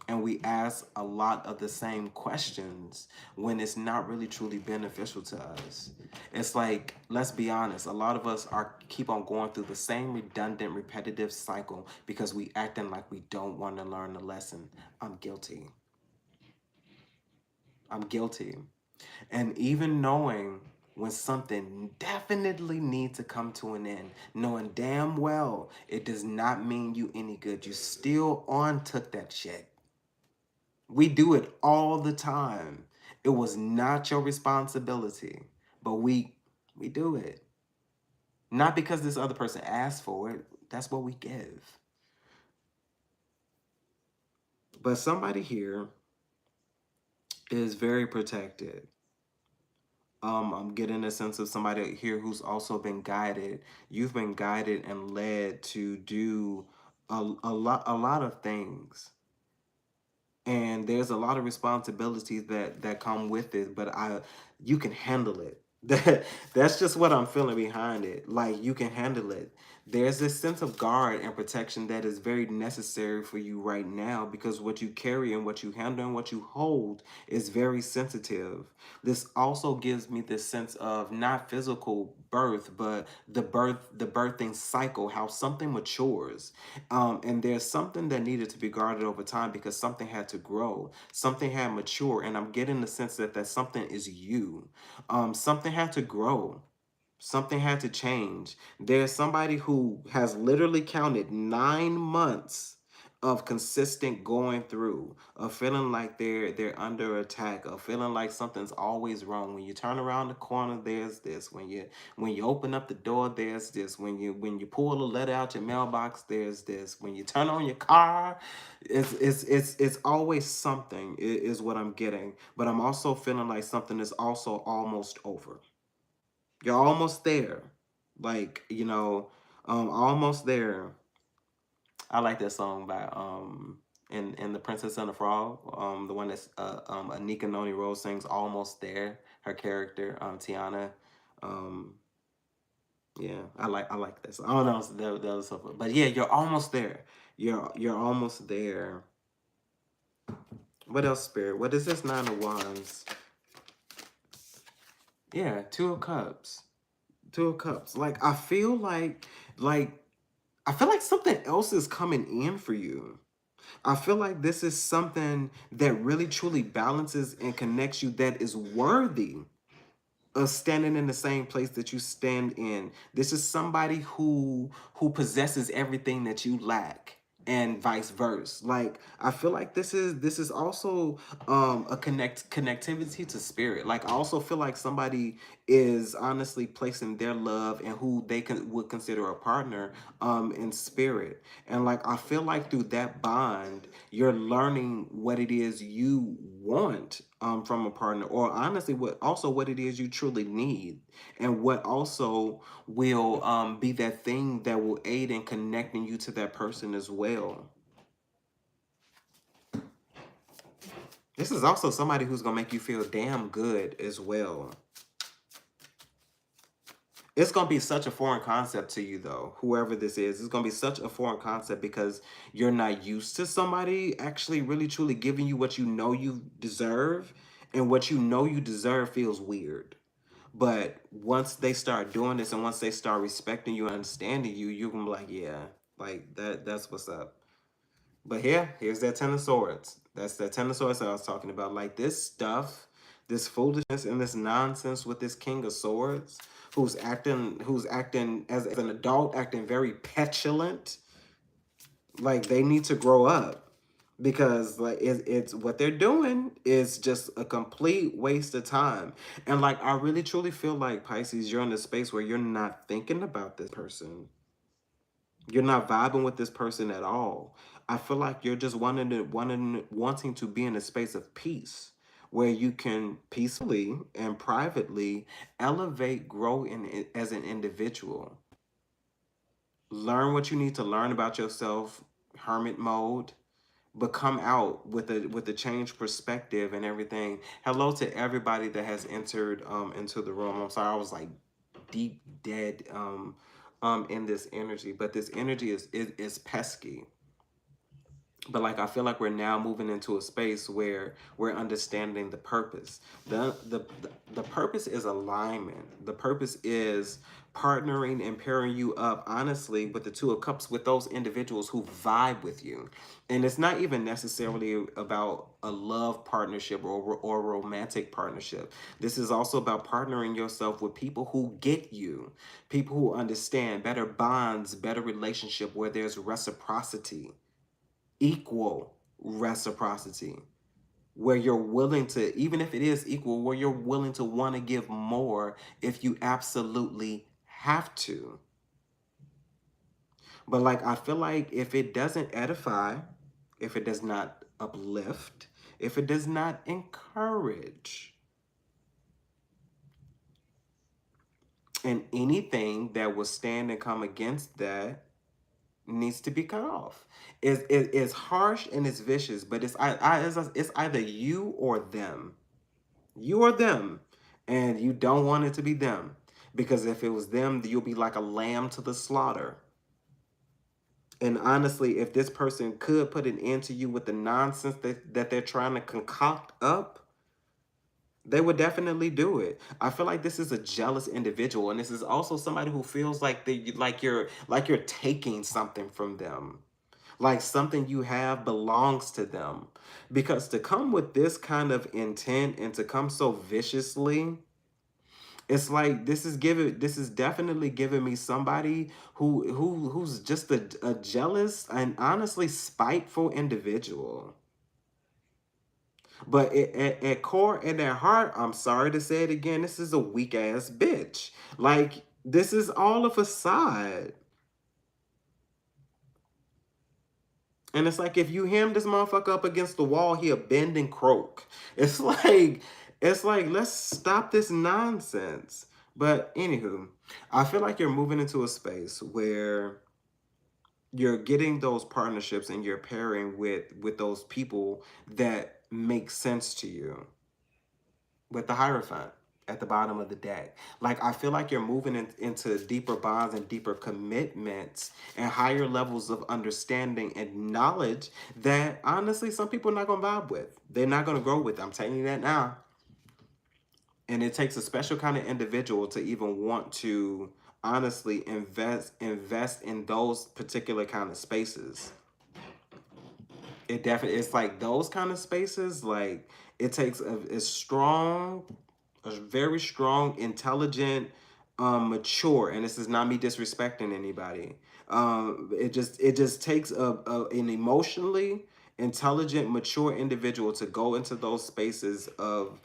and we ask a lot of the same questions when it's not really truly beneficial to us. It's like, let's be honest, a lot of us are keep on going through the same redundant repetitive cycle because we acting like we don't want to learn the lesson. I'm guilty. I'm guilty. And even knowing when something definitely needs to come to an end, knowing damn well it does not mean you any good, you still on took that shit. We do it all the time. It was not your responsibility, but we do it. Not because this other person asked for it. That's what we give. But somebody here is very protected. I'm getting a sense of somebody here who's also been guided. You've been guided and led to do a lot of things. And there's a lot of responsibilities that come with it, but you can handle it. That's just what I'm feeling behind it. Like, you can handle it. There's this sense of guard and protection that is very necessary for you right now, because what you carry and what you handle and what you hold is very sensitive. This also gives me this sense of not physical birth, but the birthing cycle, how something matures. And there's something that needed to be guarded over time because something had to grow, something had mature, and I'm getting the sense that that something is you. Something had to grow. Something had to change. There's somebody who has literally counted 9 months of consistent going through, of feeling like they're under attack, of feeling like something's always wrong. When you turn around the corner, there's this. When you open up the door, there's this. When you pull a letter out your mailbox, there's this. When you turn on your car, it's always something is what I'm getting. But I'm also feeling like something is also almost over. You're almost there. Like, almost there. I like that song by in The Princess and the Frog. The one that's Anika Noni Rose sings Almost There, her character, Tiana. Um yeah, I like this. I don't know, that was so fun. But yeah, you're almost there. You're almost there. What else, Spirit? What is this 9 of Wands? Yeah, 2 of Cups. 2 of Cups. Like, like I feel like something else is coming in for you. I feel like this is something that really truly balances and connects you, that is worthy of standing in the same place that you stand in. This is somebody who possesses everything that you lack. and vice versa. Like I feel like this is also a connectivity to spirit. Like I also feel like somebody is honestly placing their love and who they would consider a partner in spirit. And like I feel like through that bond you're learning what it is you want from a partner, or honestly what it is you truly need, and what also will be that thing that will aid in connecting you to that person as well. This is also somebody who's gonna make you feel damn good as well. It's gonna be such a foreign concept to you though, whoever this is. It's gonna be such a foreign concept because you're not used to somebody actually really truly giving you what you know you deserve, and what you know you deserve feels weird. But once they start doing this and once they start respecting you and understanding you, you're gonna be like, yeah, like that's what's up. But here's that Ten of Swords. That's that Ten of Swords that I was talking about. Like this stuff, this foolishness and this nonsense with this King of Swords, who's acting as an adult, acting very petulant. Like they need to grow up, because like it's what they're doing is just a complete waste of time. And like I really truly feel like, Pisces, you're in a space where you're not thinking about this person. You're not vibing with this person at all. I feel like you're just wanting to be in a space of peace where you can peacefully and privately elevate, grow as an individual. Learn what you need to learn about yourself, hermit mode, but come out with a changed perspective and everything. Hello to everybody that has entered into the room. I'm sorry, I was like deep dead in this energy, but this energy is pesky. But like I feel like we're now moving into a space where we're understanding the purpose. The purpose is alignment. The purpose is partnering and pairing you up honestly with the Two of Cups, with those individuals who vibe with you. And it's not even necessarily about a love partnership or romantic partnership. This is also about partnering yourself with people who get you, people who understand, better bonds, better relationship where there's reciprocity, equal reciprocity, where you're willing to, even if it is equal, where you're willing to want to give more if you absolutely have to. But like I feel like if it doesn't edify, if it does not uplift, if it does not encourage, and anything that will stand and come against that needs to be cut off. It's harsh and it's vicious, but it's either you or them. You or them, and you don't want it to be them, because if it was them, you'll be like a lamb to the slaughter. And honestly, if this person could put an end to you with the nonsense that they're trying to concoct up, they would definitely do it. I feel like this is a jealous individual, and this is also somebody who feels like you're taking something from them, like something you have belongs to them. Because to come with this kind of intent and to come so viciously, it's like this is definitely giving me somebody who's just a jealous and honestly spiteful individual. But at core and at heart, I'm sorry to say it again, this is a weak ass bitch. Like this is all a facade. And it's like if you hem this motherfucker up against the wall, he'll bend and croak. It's like let's stop this nonsense. But anywho, I feel like you're moving into a space where you're getting those partnerships and you're pairing with those people that make sense to you, with the Hierophant at the bottom of the deck. Like, I feel like you're moving into deeper bonds and deeper commitments and higher levels of understanding and knowledge that honestly some people are not going to vibe with. They're not going to grow with. I'm telling you that now. And it takes a special kind of individual to even want to honestly invest in those particular kind of spaces. It definitely, it's like those kind of spaces, like it takes a very strong, intelligent, mature, and this is not me disrespecting anybody. It just takes an emotionally intelligent, mature individual to go into those spaces of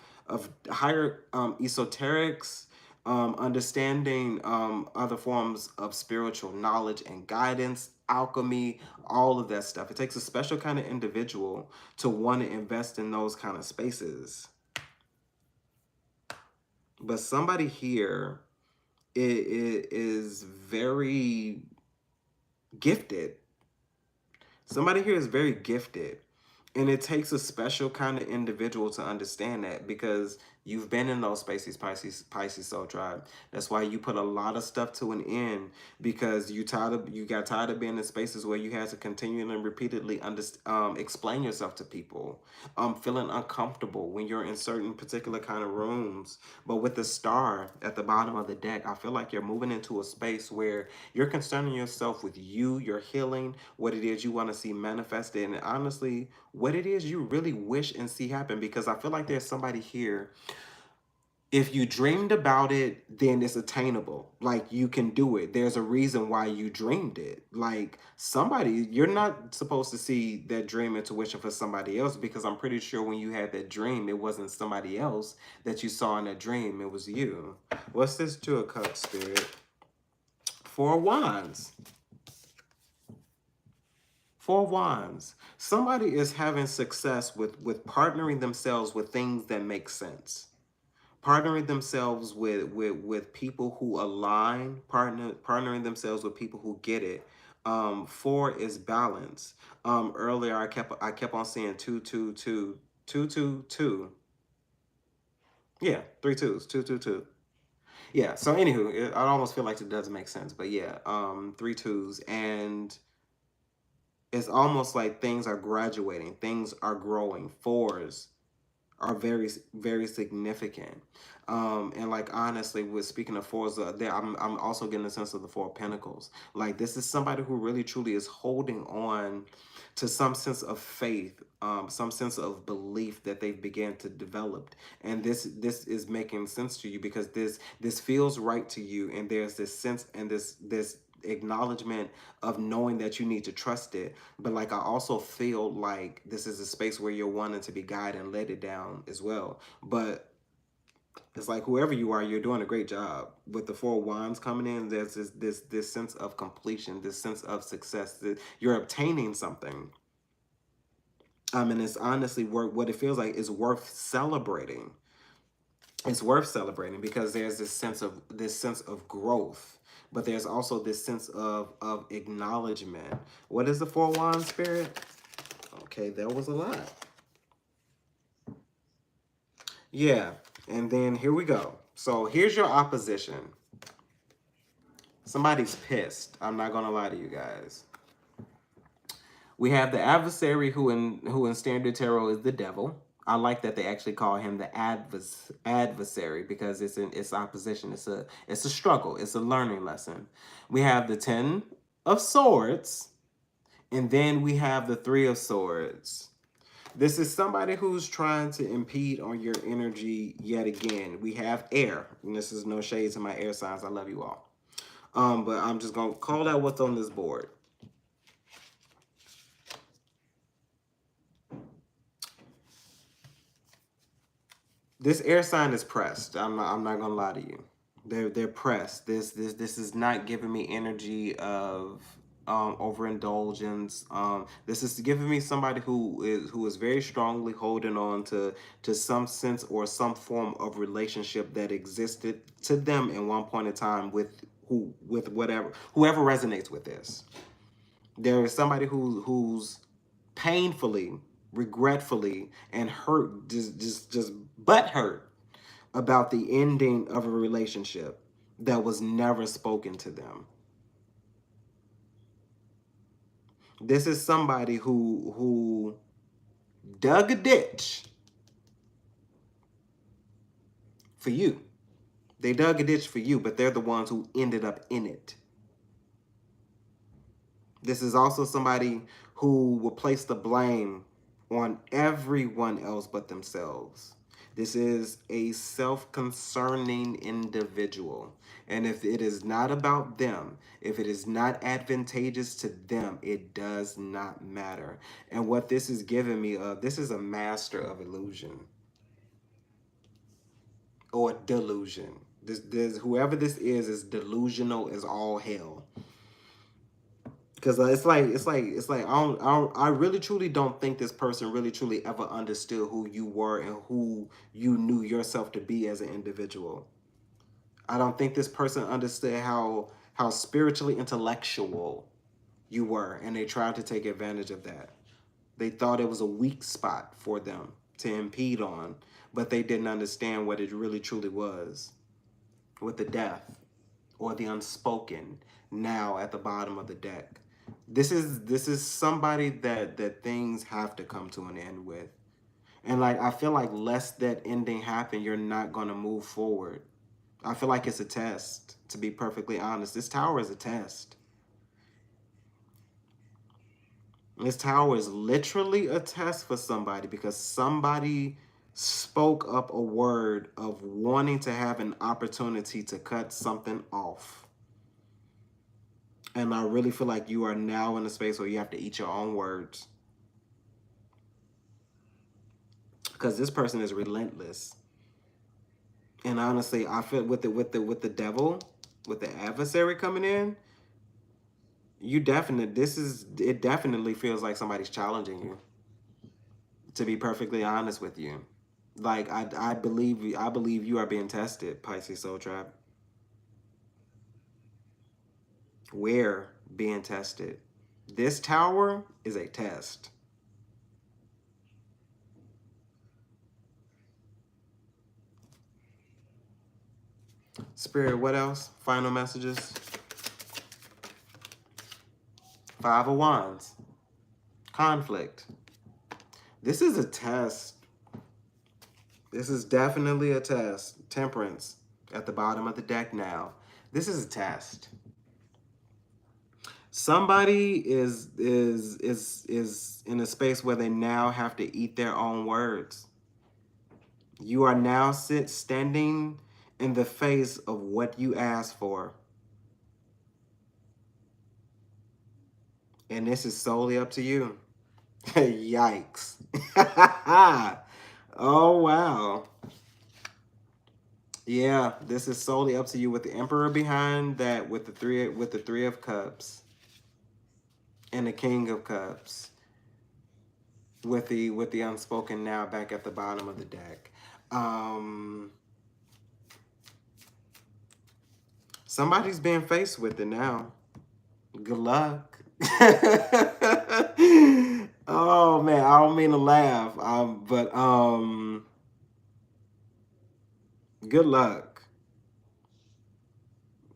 higher esoterics, understanding other forms of spiritual knowledge and guidance, alchemy, all of that stuff. It takes a special kind of individual to want to invest in those kind of spaces. But somebody here is very gifted. Somebody here is very gifted. And it takes a special kind of individual to understand that, because you've been in those spaces, Pisces Soul Tribe. That's why you put a lot of stuff to an end, because you got tired of being in spaces where you had to continually and repeatedly explain yourself to people, feeling uncomfortable when you're in certain particular kind of rooms. But with the star at the bottom of the deck, I feel like you're moving into a space where you're concerning yourself with you, your healing, what it is you want to see manifested, and honestly, what it is you really wish and see happen. Because I feel like there's somebody here, if you dreamed about it, then it's attainable. Like, you can do it. There's a reason why you dreamed it. Like, somebody, you're not supposed to see that dream intuition for somebody else, because I'm pretty sure when you had that dream, it wasn't somebody else that you saw in that dream. It was you. What's this Two of Cups, Spirit? Four of Wands. Four of Wands. Somebody is having success with partnering themselves with things that make sense. Partnering themselves with people who align, partnering themselves with people who get it. Four is balance. Earlier I kept on seeing two, two, two, two, two, two. Yeah, three twos, two, two, two. Yeah. So anywho, I almost feel like it doesn't make sense, but yeah, three twos, and it's almost like things are graduating, things are growing. Fours are very, very significant. And like, honestly, with speaking of fours, I'm also getting a sense of the Four of Pentacles. Like, this is somebody who really truly is holding on to some sense of faith, some sense of belief that they've began to develop. And this is making sense to you, because this feels right to you, and there's this sense and this acknowledgement of knowing that you need to trust it. But like, I also feel like this is a space where you're wanting to be guided and let it down as well. But it's like, whoever you are, you're doing a great job. With the Four of Wands coming in, there's this sense of completion, this sense of success, that you're obtaining something. And it's honestly what it feels like is worth celebrating. It's worth celebrating, because there's this sense of growth, but there's also this sense of acknowledgement. What is the Four of Wands, Spirit? Okay, that was a lot. Yeah, and then here we go. So here's your opposition. Somebody's pissed. I'm not gonna lie to you guys. We have the adversary, who in Standard Tarot is the devil. I like that they actually call him the adversary, because it's opposition. It's a struggle. It's a learning lesson. We have the Ten of Swords, and then we have the Three of Swords. This is somebody who's trying to impede on your energy yet again. We have air, and this is no shade to my air signs. I love you all. But I'm just gonna call out what's on this board. This air sign is pressed. I'm not gonna lie to you. They're pressed. This is not giving me energy of overindulgence. This is giving me somebody who is very strongly holding on to some sense or some form of relationship that existed to them in one point in time with whoever resonates with this. There is somebody who's painfully, regretfully, and hurt, just butt hurt about the ending of a relationship that was never spoken to them. This is somebody who dug a ditch for you. They dug a ditch for you, but they're the ones who ended up in it. This is also somebody who will place the blame on everyone else but themselves. This is a self-concerning individual. And if it is not about them, if it is not advantageous to them, it does not matter. And what this is giving me this is a master of illusion or delusion. This whoever this is delusional as all hell. Because I really truly don't think this person really truly ever understood who you were and who you knew yourself to be as an individual. I don't think this person understood how spiritually intellectual you were, and they tried to take advantage of that. They thought it was a weak spot for them to impede on, but they didn't understand what it really truly was, with the death or the unspoken now at the bottom of the deck. This is somebody that things have to come to an end with. And like I feel like less that ending happen, you're not gonna move forward. I feel like it's a test, to be perfectly honest. This tower is a test. This tower is literally a test for somebody because somebody spoke up a word of wanting to have an opportunity to cut something off. And I really feel like you are now in a space where you have to eat your own words. Because this person is relentless. And honestly, I feel with the devil, with the adversary coming in, it definitely feels like somebody's challenging you. To be perfectly honest with you. Like I believe you are being tested, Pisces Soul Trap. We're being tested. This tower is a test. Spirit, what else? Final messages. 5 of Wands. Conflict. This is a test. This is definitely a test. Temperance at the bottom of the deck now. This is a test. Somebody is in a space where they now have to eat their own words. You are now standing in the face of what you asked for. And this is solely up to you. Yikes. Oh, wow. Yeah, this is solely up to you with the Emperor behind that, with the three of Cups and the King of Cups. With the unspoken now back at the bottom of the deck. Somebody's being faced with it now. Good luck. Oh man, I don't mean to laugh. But good luck.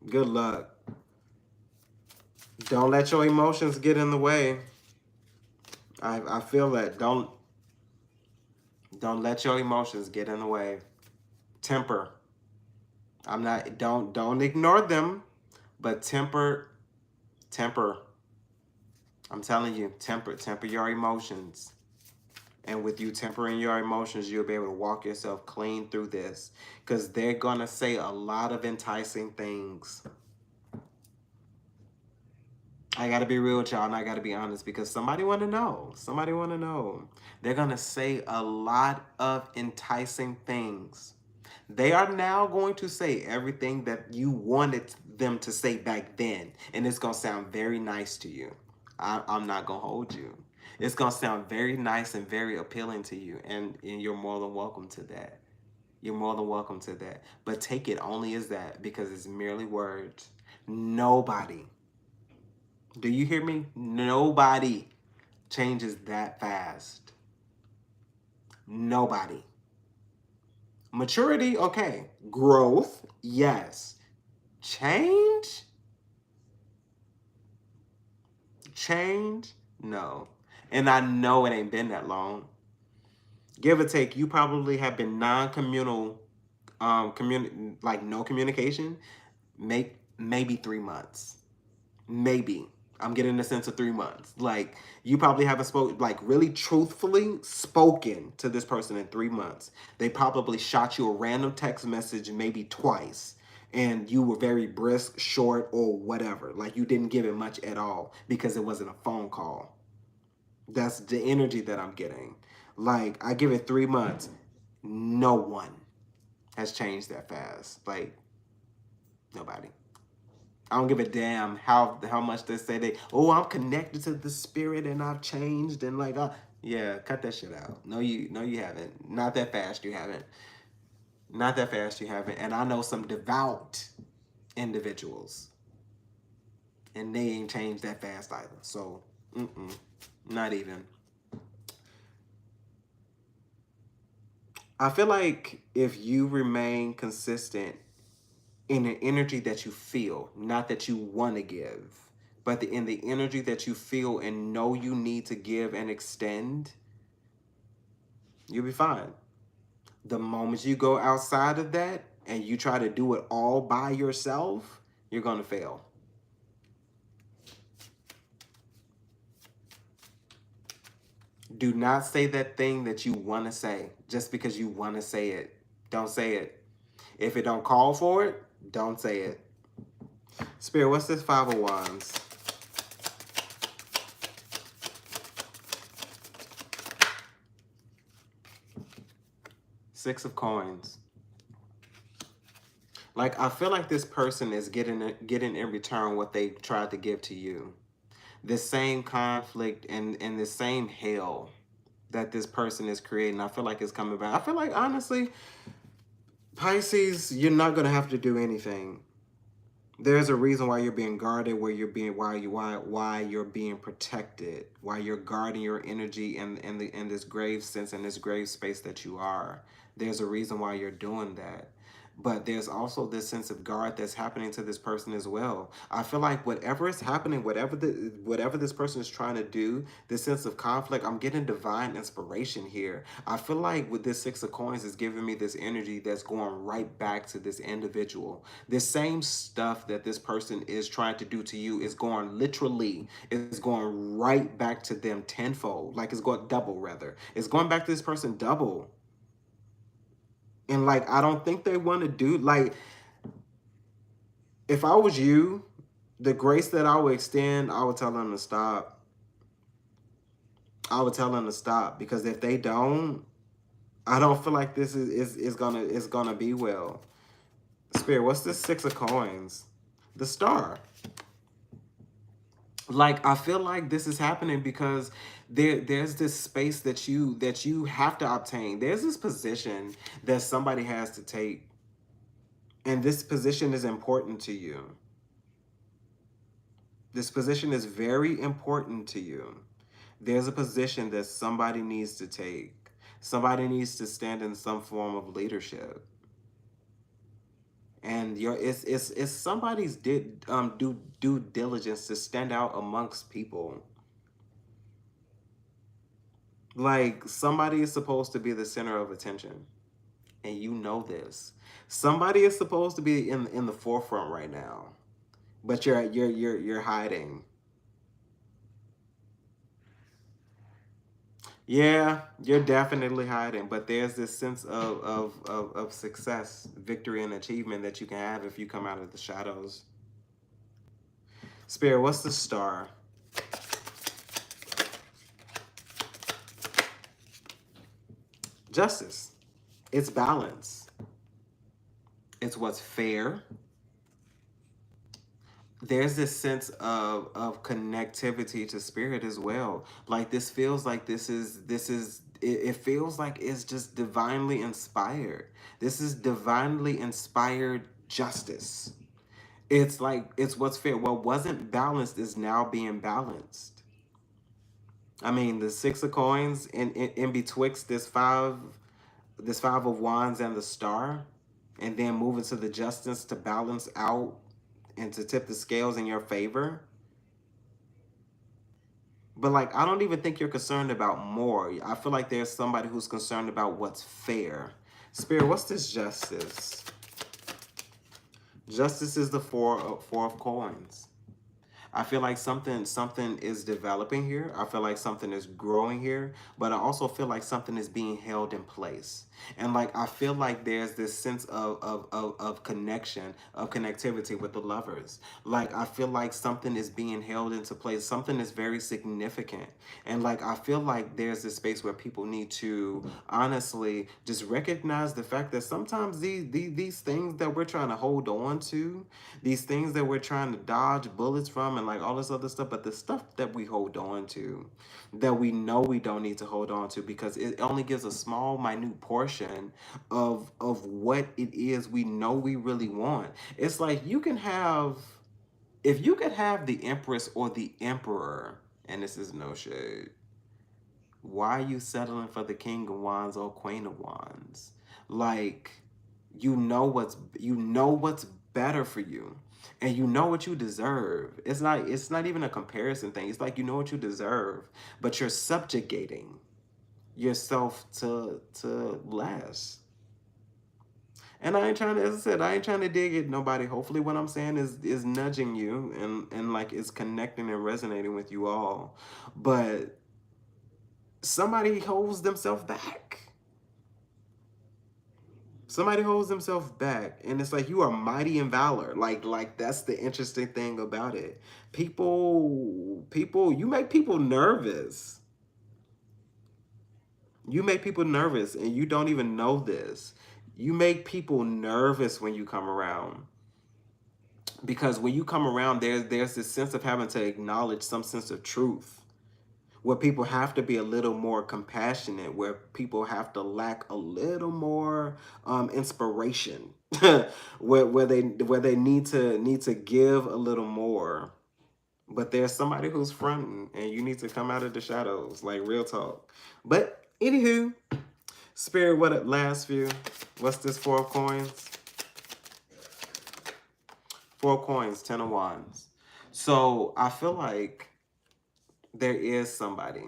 Good luck. Don't let your emotions get in the way. I feel that. Don't let your emotions get in the way. Temper. Don't ignore them, but temper. I'm telling you, temper your emotions. And with you tempering your emotions, you'll be able to walk yourself clean through this. Because they're going to say a lot of enticing things. I got to be real with y'all, and I got to be honest, because somebody want to know. Somebody want to know. They're going to say a lot of enticing things. They are now going to say everything that you wanted them to say back then. And it's going to sound very nice to you. I'm not going to hold you. It's going to sound very nice and very appealing to you. And you're more than welcome to that. You're more than welcome to that. But take it only as that, because it's merely words. Nobody, do you hear me? Nobody changes that fast. Nobody. Maturity, okay. Growth, yes. Change? Change? No. And I know it ain't been that long. Give or take, you probably have been non-communal, like no communication, maybe 3 months. Maybe. I'm getting a sense of 3 months. Like, you probably haven't spoke like really truthfully spoken to this person in 3 months. They probably shot you a random text message maybe twice, and you were very brisk, short, or whatever. Like, you didn't give it much at all because it wasn't a phone call. That's the energy that I'm getting. Like, I give it 3 months. No one has changed that fast. Like, nobody. I don't give a damn how much they say I'm connected to the spirit and I've changed and like yeah, cut that shit out. No you haven't. Not that fast you haven't. Not that fast you haven't. And I know some devout individuals and they ain't changed that fast either. So, not even. I feel like if you remain consistent in an energy that you feel, not that you want to give, but in the energy that you feel and know you need to give and extend, you'll be fine. The moment you go outside of that and you try to do it all by yourself, you're going to fail. Do not say that thing that you want to say just because you want to say it. Don't say it. If it don't call for it, don't say it. Spirit, what's this 5 of Wands? Six of Coins. Like, I feel like this person is getting in return what they tried to give to you. This same conflict and the same hell that this person is creating, I feel like it's coming back. I feel like, honestly, Pisces, you're not going to have to do anything. There's a reason why you're being guarded, why you're being protected, why you're guarding your energy in this grave sense, in this grave space that you are. There's a reason why you're doing that. But there's also this sense of guard that's happening to this person as well. I feel like whatever is happening, whatever this person is trying to do, this sense of conflict, I'm getting divine inspiration here. I feel like with this 6 of Coins is giving me this energy that's going right back to this individual. This same stuff that this person is trying to do to you is going right back to them tenfold. Like, it's going double, rather. It's going back to this person double. And like, I don't think they want to do, like, if I was you, the grace that I would extend, I would tell them to stop. I would tell them to stop, because if they don't, I don't feel like this is gonna be well. Spirit, what's this 6 of Coins? The Star. Like, I feel like this is happening because there's this space that you have to obtain. There's this position that somebody has to take, and this position is important to you. This position is very important to you. There's a position that somebody needs to take. Somebody needs to stand in some form of leadership. And it's somebody's due diligence to stand out amongst people. Like, somebody is supposed to be the center of attention, and you know this. Somebody is supposed to be in the forefront right now, but you're hiding. Yeah, you're definitely hiding, but there's this sense of success, victory, and achievement that you can have if you come out of the shadows. Spirit, what's the Star? Justice. It's balance. It's what's fair. There's this sense of connectivity to spirit as well. Like, this feels like it feels like it's just divinely inspired. This is divinely inspired justice. It's like, it's what's fair. What wasn't balanced is now being balanced. I mean, the 6 of Coins in betwixt this five of Wands and the Star, and then moving to the Justice to balance out and to tip the scales in your favor. But like, I don't even think you're concerned about more. I feel like there's somebody who's concerned about what's fair. Spirit, what's this Justice? Justice is the four of Coins. I feel like something is developing here. I feel like something is growing here, but I also feel like something is being held in place. And like I feel like there's this sense of connection, of connectivity with the lovers. Like I feel like something is being held into place. Something is very significant. And like I feel like there's this space where people need to honestly just recognize the fact that sometimes these things that we're trying to hold on to, these things that we're trying to dodge bullets from and like all this other stuff, but the stuff that we hold on to that we know we don't need to hold on to because it only gives a small minute portion of what it is we know we really want. It's like you can have, if you could have the empress or the emperor, and this is no shade, why are you settling for the king of wands or queen of wands? Like you know what's better for you, and you know what you deserve. It's not even a comparison thing. It's like you know what you deserve, but you're subjugating yourself to less. And I ain't trying to, as I said, I ain't trying to dig at nobody. Hopefully what I'm saying is nudging you and like it's connecting and resonating with you all. But somebody holds themselves back. Somebody holds themselves back, and it's like you are mighty in valor. Like that's the interesting thing about it. People, you make people nervous. You make people nervous, and you don't even know this. You make people nervous when you come around, because when you come around, there's this sense of having to acknowledge some sense of truth, where people have to be a little more compassionate, where people have to lack a little more inspiration, where they need to give a little more. But there's somebody who's fronting, and you need to come out of the shadows, like real talk. But anywho, spirit, what up, last few? What's this? 4 of coins. 4 coins, 10 of wands. So I feel like there is somebody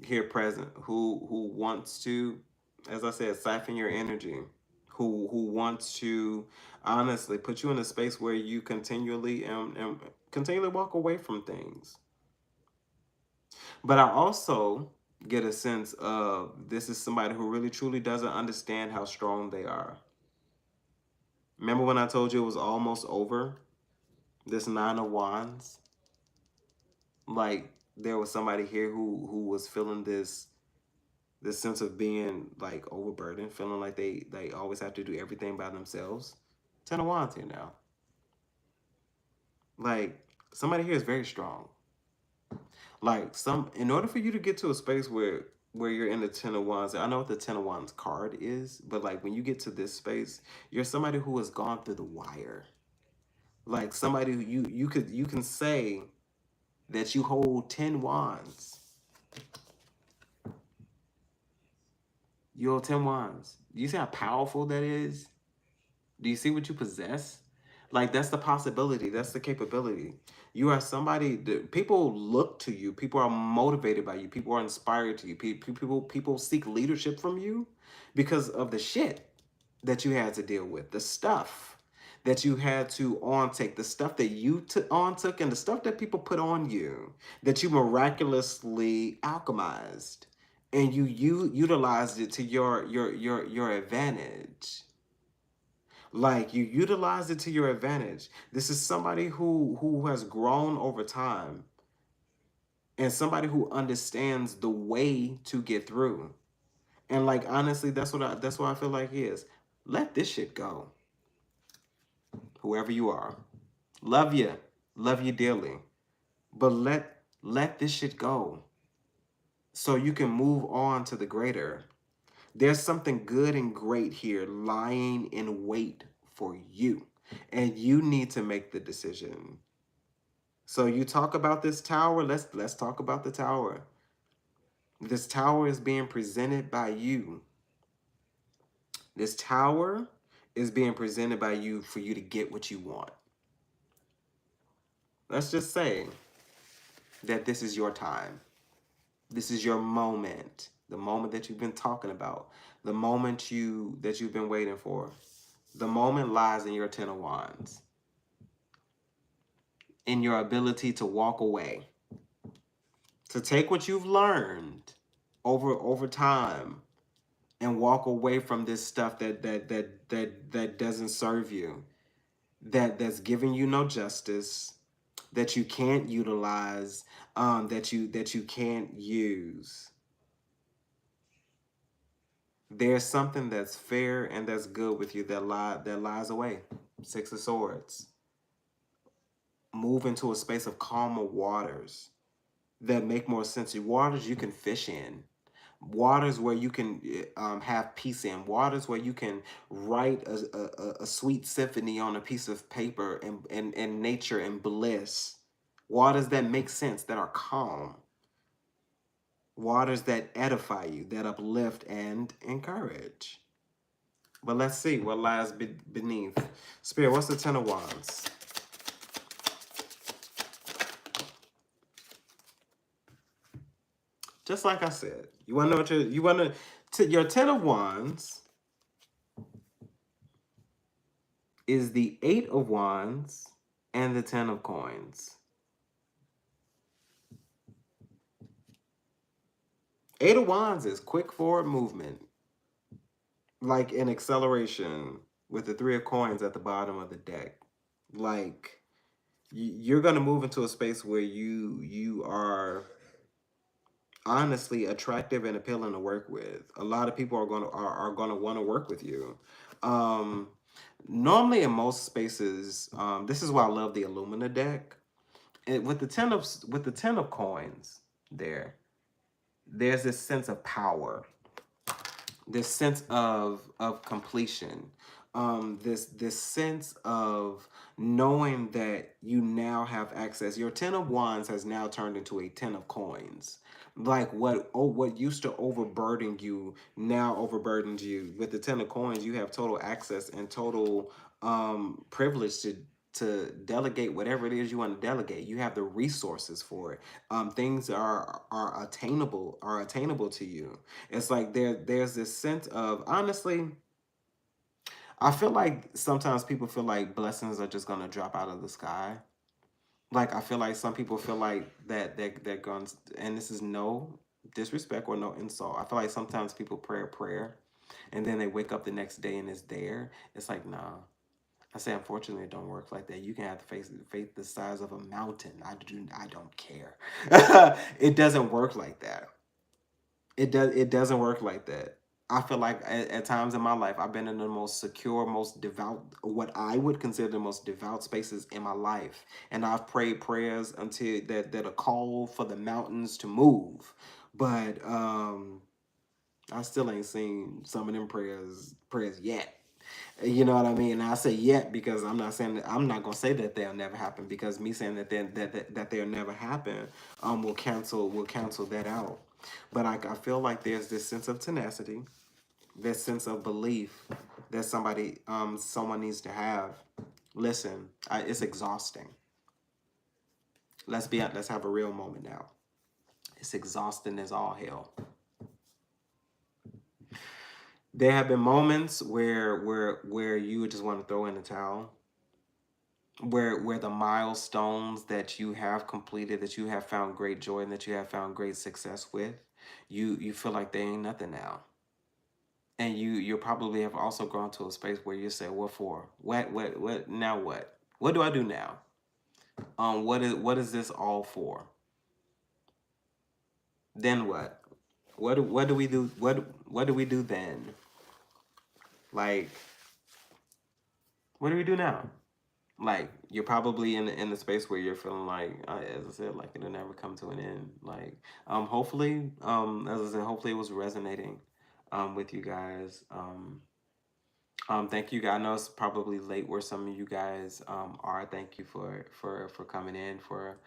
here present who wants to, as I said, siphon your energy, who wants to honestly put you in a space where you continually walk away from things. But I also get a sense of this is somebody who really truly doesn't understand how strong they are. Remember when I told you it was almost over? This 9 of wands? Like there was somebody here who was feeling this sense of being like overburdened, feeling like they always have to do everything by themselves. 10 of wands here now. Like somebody here is very strong. Like in order for you to get to a space where you're in the 10 of wands, I know what the 10 of wands card is, but like when you get to this space, you're somebody who has gone through the wire. Like somebody who you can say that you hold 10 wands. You hold 10 wands. Do you see how powerful that is? Do you see what you possess? Like that's the possibility. That's the capability. You are somebody that people look to you. People are motivated by you. People are inspired to you. People seek leadership from you because of the shit that you had to deal with, the stuff that you had to on take, the stuff that you on took, and the stuff that people put on you that you miraculously alchemized, and you utilized it to your advantage. Like you utilize it to your advantage. This is somebody who has grown over time, and somebody who understands the way to get through. And like honestly, that's what I feel like is. Let this shit go. Whoever you are. Love you. Love you dearly. But let this shit go. So you can move on to the greater. There's something good and great here lying in wait for you. And you need to make the decision. So you talk about this tower, let's talk about the tower. This tower is being presented by you. This tower is being presented by you for you to get what you want. Let's just say that this is your time. This is your moment. The moment that you've been talking about. The moment that you've been waiting for. The moment lies in your 10 of wands. in your ability to walk away, to take what you've learned over time and walk away from this stuff that doesn't serve you, that's giving you no justice, that you can't utilize, that you can't use. There's something that's fair and that's good with you that lies away. Six of Swords. Move into a space of calmer waters that make more sense. Waters you can fish in, waters where you can have peace in, waters where you can write a sweet symphony on a piece of paper and nature and bliss, waters that make sense, that are calm, waters that edify you, that uplift and encourage. But let's see what lies beneath. Spirit, what's the Ten of Wands? Just like I said, you want to know what your Ten of Wands is the Eight of Wands and the Ten of Coins. Eight of Wands is quick forward movement, like an acceleration, with the Three of Coins at the bottom of the deck. Like you're gonna move into a space where you are honestly attractive and appealing to work with. A lot of people are gonna want to work with you. Um, Normally in most spaces, this is why I love the Illumina deck. With the ten of coins, there's this sense of power, this sense of completion, this sense of knowing that you now have access. Your Ten of Wands has now turned into a Ten of Coins. Like what used to overburden you now overburdens you. With the Ten of Coins, you have total access and total privilege to delegate whatever it is you want to delegate. You have the resources for it. Things are attainable to you. It's like there's this sense of, honestly, I feel like sometimes people feel like blessings are just gonna drop out of the sky. Like I feel like some people feel like that they're going, and this is no disrespect or no insult. I feel like sometimes people pray a prayer and then they wake up the next day and it's there. It's like, nah. I say, unfortunately, it don't work like that. You can have faith the size of a mountain. I don't care. It doesn't work like that. It doesn't work like that. I feel like at times in my life, I've been in the most secure, most devout, what I would consider the most devout spaces in my life, and I've prayed prayers until that are called for the mountains to move, but I still ain't seen some of them prayers yet. You know what I mean? And I say yet because I'm not saying that, I'm not gonna say that they'll never happen, because me saying that they'll never happen will cancel that out. But I feel like there's this sense of tenacity, this sense of belief that someone needs to have. Listen, it's exhausting. Let's have a real moment now. It's exhausting as all hell. There have been moments where you would just want to throw in the towel, where the milestones that you have completed, that you have found great joy and that you have found great success with, you feel like they ain't nothing now. And you probably have also gone to a space where you say, what for? What now what? What do I do now? What is this all for? Then what? What do we do? What do we do then? Like, what do we do now? Like, you're probably in the space where you're feeling like, as I said, like it'll never come to an end. Like, hopefully, as I said, hopefully it was resonating with you guys. Thank you guys. I know it's probably late where some of you guys are. Thank you for coming in, for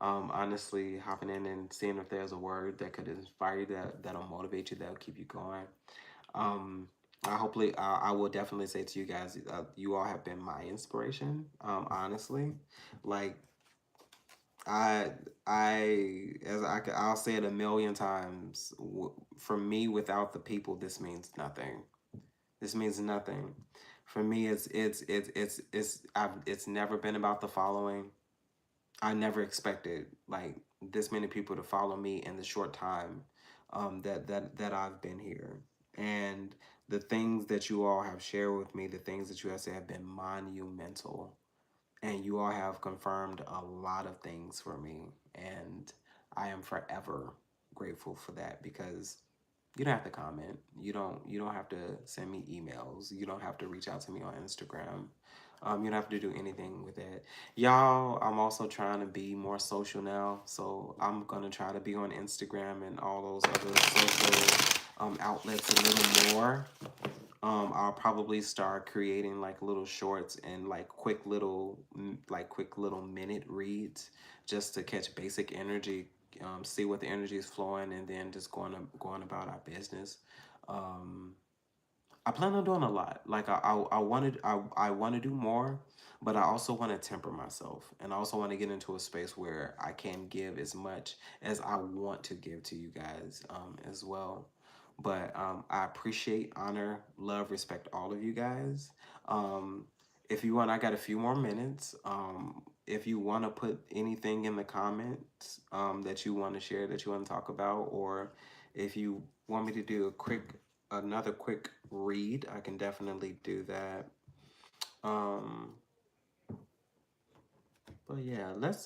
honestly hopping in and seeing if there's a word that could inspire you, that'll motivate you, that'll keep you going. I will definitely say to you guys, you all have been my inspiration. Honestly, like I I'll say it a million times. For me, without the people, this means nothing. This means nothing. For me, it's never been about the following. I never expected like this many people to follow me in the short time that I've been here. And the things that you all have shared with me, the things that you have said have been monumental. And you all have confirmed a lot of things for me. And I am forever grateful for that, because you don't have to comment. You don't have to send me emails. You don't have to reach out to me on Instagram. You don't have to do anything with it. Y'all, I'm also trying to be more social now. So I'm gonna try to be on Instagram and all those other social outlets a little more. I'll probably start creating like little shorts and like quick little minute reads, just to catch basic energy, see what the energy is flowing, and then just going about our business. Um, I plan on doing a lot. Like I want to do more, but I also want to temper myself, and I also want to get into a space where I can give as much as I want to give to you guys as well. But I appreciate, honor, love, respect all of you guys. Um, if you want, I got a few more minutes. If you want to put anything in the comments that you want to share, that you want to talk about, or if you want me to do another quick read, I can definitely do that. Um, but let's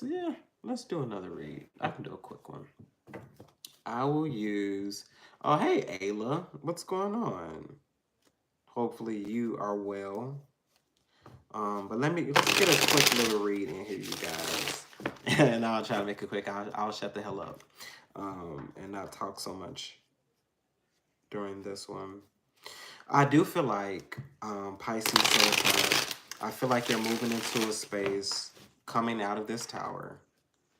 do another read. I can do a quick one. I will use. Oh, hey, Ayla, what's going on? Hopefully you are well. But let's get a quick little read in here, you guys, and I'll try to make it quick. I'll shut the hell up, and not talk so much during this one. I do feel like Pisces Soul Tribe, I feel like they're moving into a space coming out of this tower,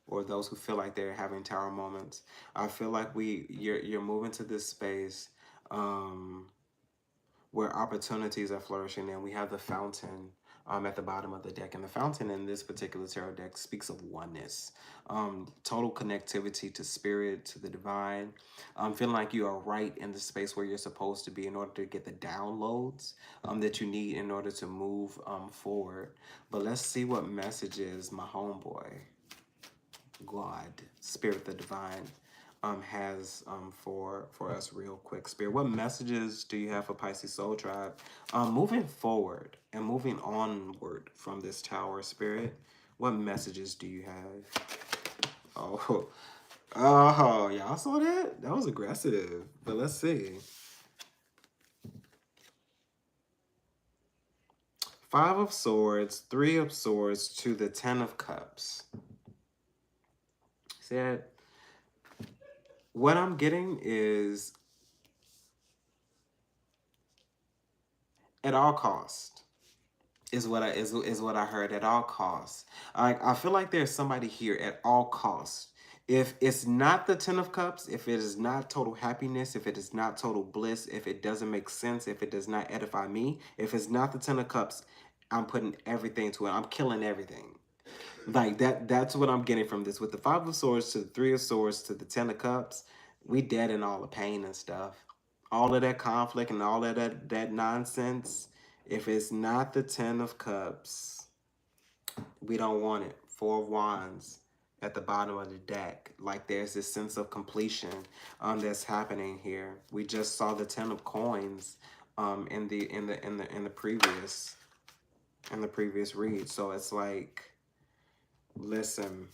or those who feel like they're having tower moments. I feel like you're moving to this space um, where opportunities are flourishing, and we have the fountain at the bottom of the deck. And the fountain in this particular tarot deck speaks of oneness, total connectivity to spirit, to the divine. I'm feeling like you are right in the space where you're supposed to be in order to get the downloads that you need in order to move forward. But let's see what messages my homeboy, God, Spirit, the divine, has for us real quick. Spirit, what messages do you have for Pisces Soul Tribe moving forward and moving onward from this tower, Spirit? What messages do you have? Oh, oh, y'all saw that? That was aggressive. But let's see. Five of Swords, Three of Swords to the Ten of Cups. See that? What I'm getting is at all cost. Is what I heard, at all costs. I feel like there's somebody here at all costs. If it's not the Ten of Cups, if it is not total happiness, if it is not total bliss, if it doesn't make sense, if it does not edify me, if it's not the Ten of Cups, I'm putting everything to it. I'm killing everything. Like that's what I'm getting from this. With the Five of Swords to the Three of Swords to the Ten of Cups, we dead in all the pain and stuff. All of that conflict and all of that nonsense. If it's not the Ten of Cups, we don't want it. Four of Wands at the bottom of the deck. Like there's this sense of completion that's happening here. We just saw the Ten of Coins in the previous read. So it's like, listen,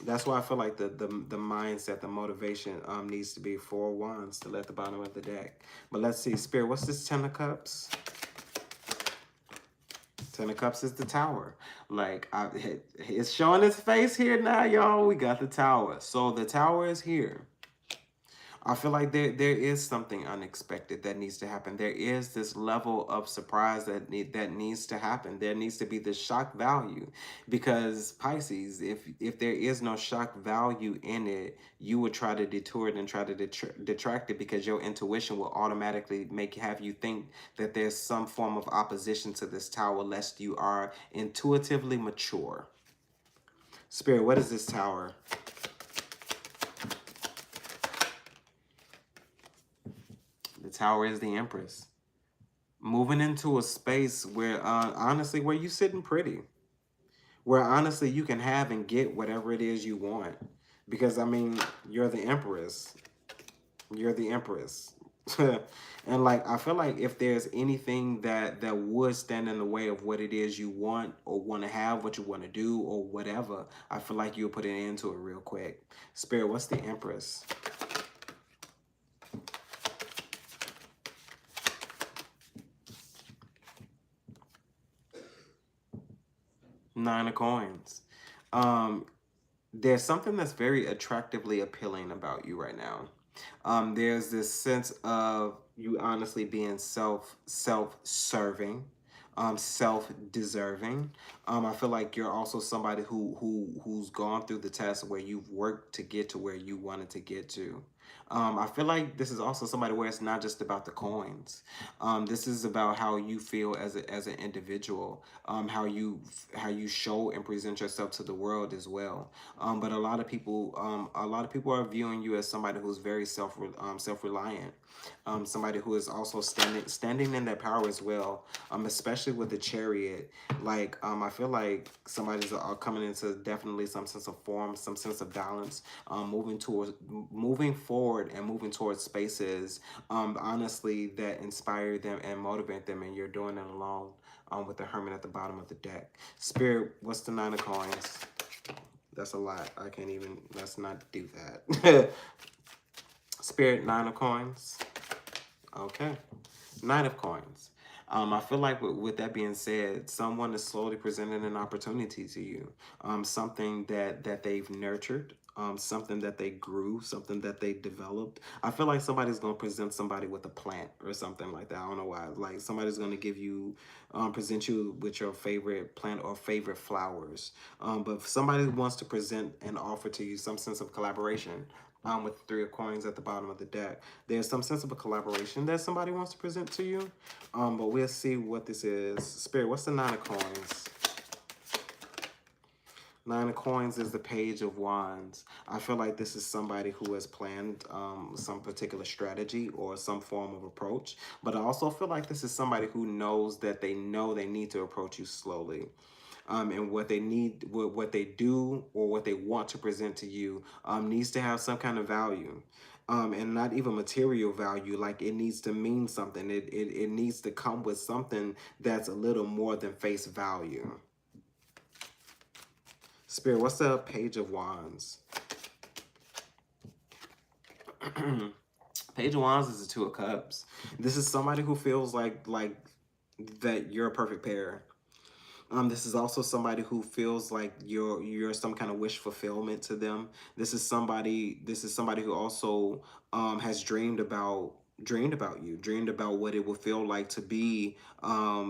that's why I feel like the mindset, the motivation needs to be Four of Wands to let the bottom of the deck. But let's see, Spirit, what's this Ten of Cups? Ten of Cups is the Tower. Like, it's showing its face here now, y'all. We got the Tower. So the Tower is here. I feel like there is something unexpected that needs to happen. There is this level of surprise that needs to happen. There needs to be this shock value, because Pisces, if there is no shock value in it, you would try to detour it and try to detract it, because your intuition will automatically have you think that there's some form of opposition to this tower, lest you are intuitively mature. Spirit, what is this tower? The Tower is the Empress. Moving into a space where, honestly, where you sitting pretty. where honestly you can have and get whatever it is you want. Because I mean, you're the empress. You're the empress. And like I feel like if there's anything that would stand in the way of what it is you want or want to have, what you want to do or whatever, I feel like you'll put an end to it real quick. Spirit, what's the empress? Nine of coins. Um, there's something that's very attractively appealing about you right now. There's this sense of you honestly being self-serving, self-deserving. I feel like you're also somebody who's gone through the test where you've worked to get to where you wanted to get to. I feel like this is also somebody where it's not just about the coins. This is about how you feel as an individual, how you show and present yourself to the world as well. But a lot of people are viewing you as somebody who's very self-reliant, somebody who is also standing in their power as well. Especially with the chariot, like I feel like somebody's coming into definitely some sense of form, some sense of balance, moving forward and moving towards spaces, honestly, that inspire them and motivate them, and you're doing it alone. With the Hermit at the bottom of the deck. Spirit, what's the Nine of Coins? That's a lot. I can't even, let's not do that. Spirit, Nine of Coins. Okay. Nine of Coins. I feel like with that being said, someone is slowly presenting an opportunity to you. Something that they've nurtured, something that they grew, something that they developed. I feel like somebody's going to present somebody with a plant or something like that. I don't know why. Like somebody's going to give you, present you with your favorite plant or favorite flowers. But if somebody wants to present and offer to you some sense of collaboration, with the Three of Coins at the bottom of the deck, there's some sense of a collaboration that somebody wants to present to you. But we'll see what this is. Spirit, what's the Nine of Coins? Nine of Coins is the Page of Wands. I feel like this is somebody who has planned some particular strategy or some form of approach. But I also feel like this is somebody who knows that they know they need to approach you slowly. And what they need, what they do or what they want to present to you needs to have some kind of value. And not even material value, like it needs to mean something. It needs to come with something that's a little more than face value. Spirit, what's the Page of Wands? Page of Wands is the Two of Cups. This is somebody who feels like that you're a perfect pair. This is also somebody who feels like you're some kind of wish fulfillment to them. This is somebody who also has dreamed about you, dreamed about what it would feel like to be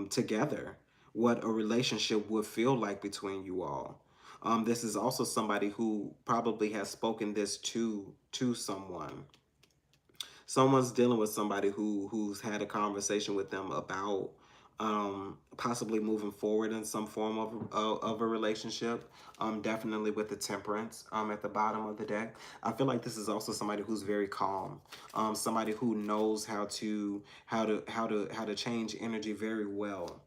together, what a relationship would feel like between you all. This is also somebody who probably has spoken this to someone. Someone's dealing with somebody who's had a conversation with them about possibly moving forward in some form of a relationship. Definitely with the Temperance at the bottom of the deck. I feel like this is also somebody who's very calm, somebody who knows how to change energy very well.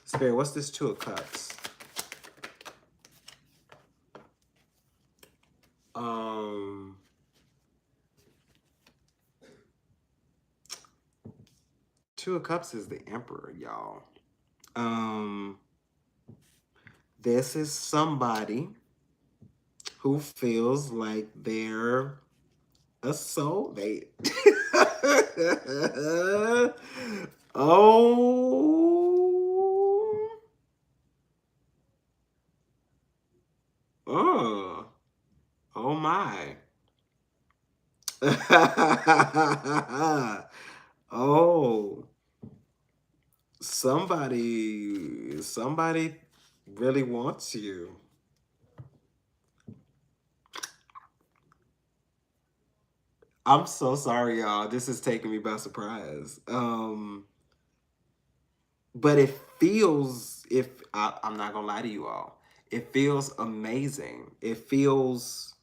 Spirit, what's this Two of Cups? Two of Cups is the Emperor, y'all. This is somebody who feels like they're a soulmate. Oh, oh, oh my. Oh, somebody really wants you. I'm so sorry, y'all. This is taking me by surprise. But it feels, if I'm not gonna lie to you all, it feels amazing. It feels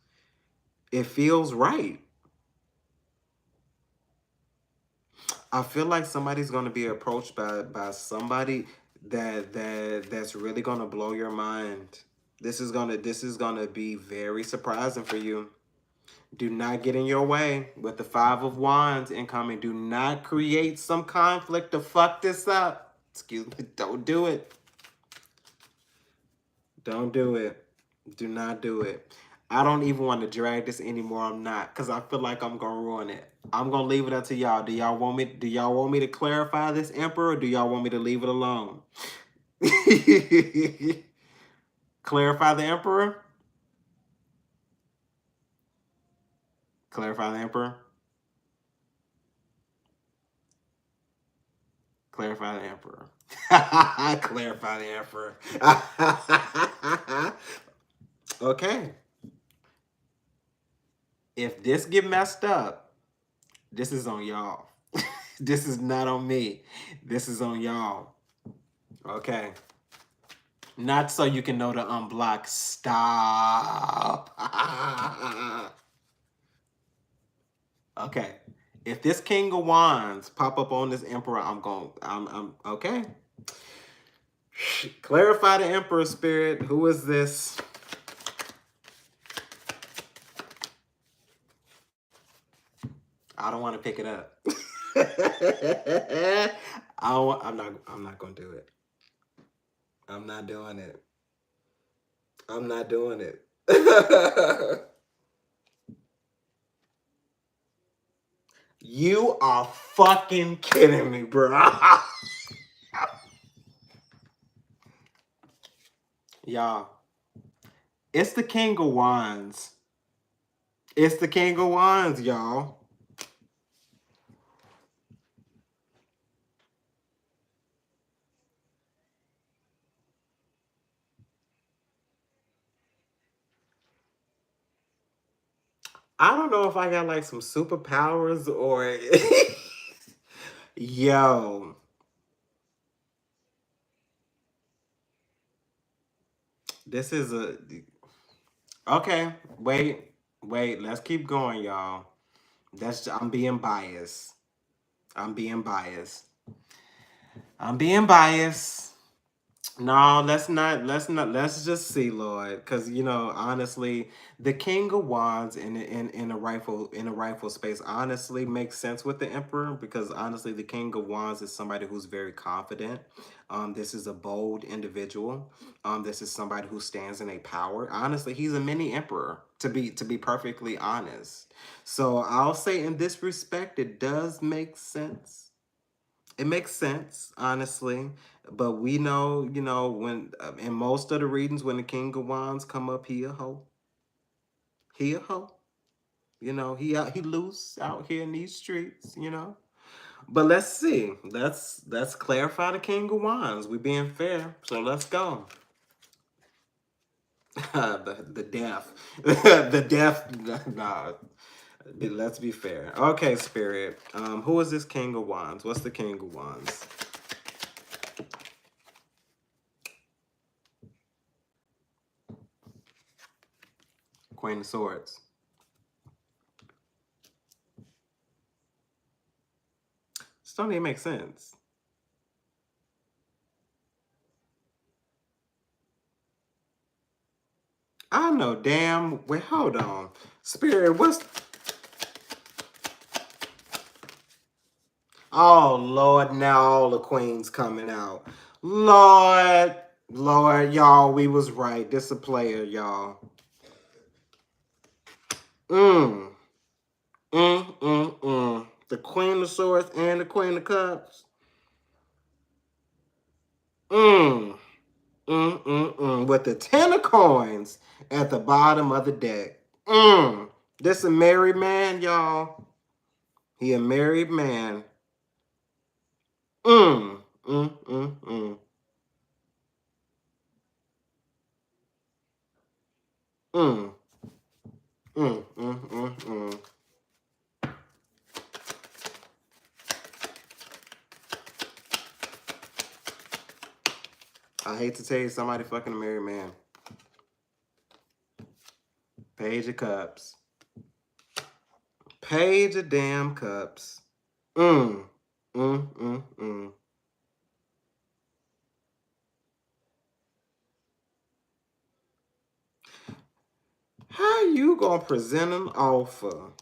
right. I feel like somebody's gonna be approached by somebody. that's really gonna blow your mind. This is gonna be very surprising for you. Do not get in your way with the Five of Wands incoming. Do not create some conflict to fuck this up. Excuse me. Don't do it. Don't do it. Do not do it. I don't even want to drag this anymore. I'm not, because I feel like I'm gonna ruin it. I'm gonna leave it up to y'all. Do y'all want me to clarify this, Emperor, or do y'all want me to leave it alone? Clarify the Emperor? Clarify the Emperor? Clarify the Emperor. Clarify the Emperor. Okay. If this get messed up, this is on y'all. This is not on me. This is on y'all. Okay. Not so you can know to unblock. Stop. Okay. If this King of Wands pop up on this Emperor, I'm okay. Clarify the Emperor spirit. Who is this? I don't want to pick it up. I'm not gonna do it. I'm not doing it. I'm not doing it. You are fucking kidding me, bro. Y'all, it's the King of Wands. It's the King of Wands, y'all. I don't know if I got like some superpowers or yo. This is a okay. Wait. Let's keep going, y'all. I'm being biased. I'm being biased. I'm being biased. No, let's just see, Lord, because honestly, the King of Wands in a rightful space honestly makes sense with the Emperor, because honestly, the King of Wands is somebody who's very confident. This is a bold individual. This is somebody who stands in a power. Honestly, he's a mini emperor, to be perfectly honest. So I'll say in this respect, it does make sense. It makes sense, honestly. But we know, when in most of the readings, when the King of Wands come up, he a hoe. He a hoe. He loose out here in these streets. But let's see. Let's clarify the King of Wands. We being fair, so let's go. the death, the death. Nah, let's be fair. Okay, Spirit. Who is this King of Wands? What's the King of Wands? Queen of Swords. This don't even make sense. I know damn. Wait, hold on. Spirit, what's. Oh, Lord, now all the queens coming out. Lord, y'all, we was right. This a player, y'all. Mm, The Queen of Swords and the Queen of Cups. Mm, With the 10 of coins at the bottom of the deck. This a married man, y'all. He a married man. Mm, mm, mm, mm. Mm, mm. I hate to tell you, somebody fucking a married man. Page of Cups. Page of damn cups. Mm, mm. you gonna present an offer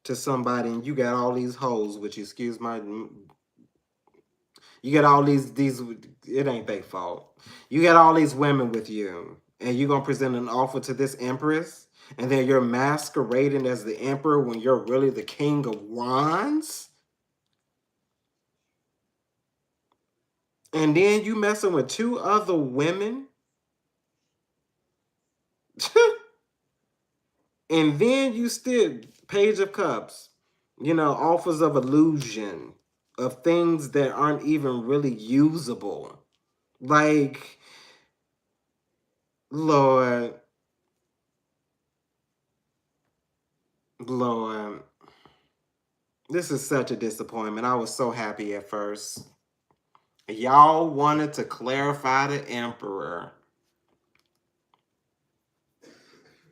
to somebody and you got all these hoes, which excuse my, you got all these, it ain't their fault. You got all these women with you and you gonna present an offer to this empress and then you're masquerading as the emperor when you're really the king of wands? And then you messing with two other women? And then you still, Page of Cups, offers of illusion, of things that aren't even really usable. Like, Lord, Lord, this is such a disappointment. I was so happy at first. Y'all wanted to clarify the emperor.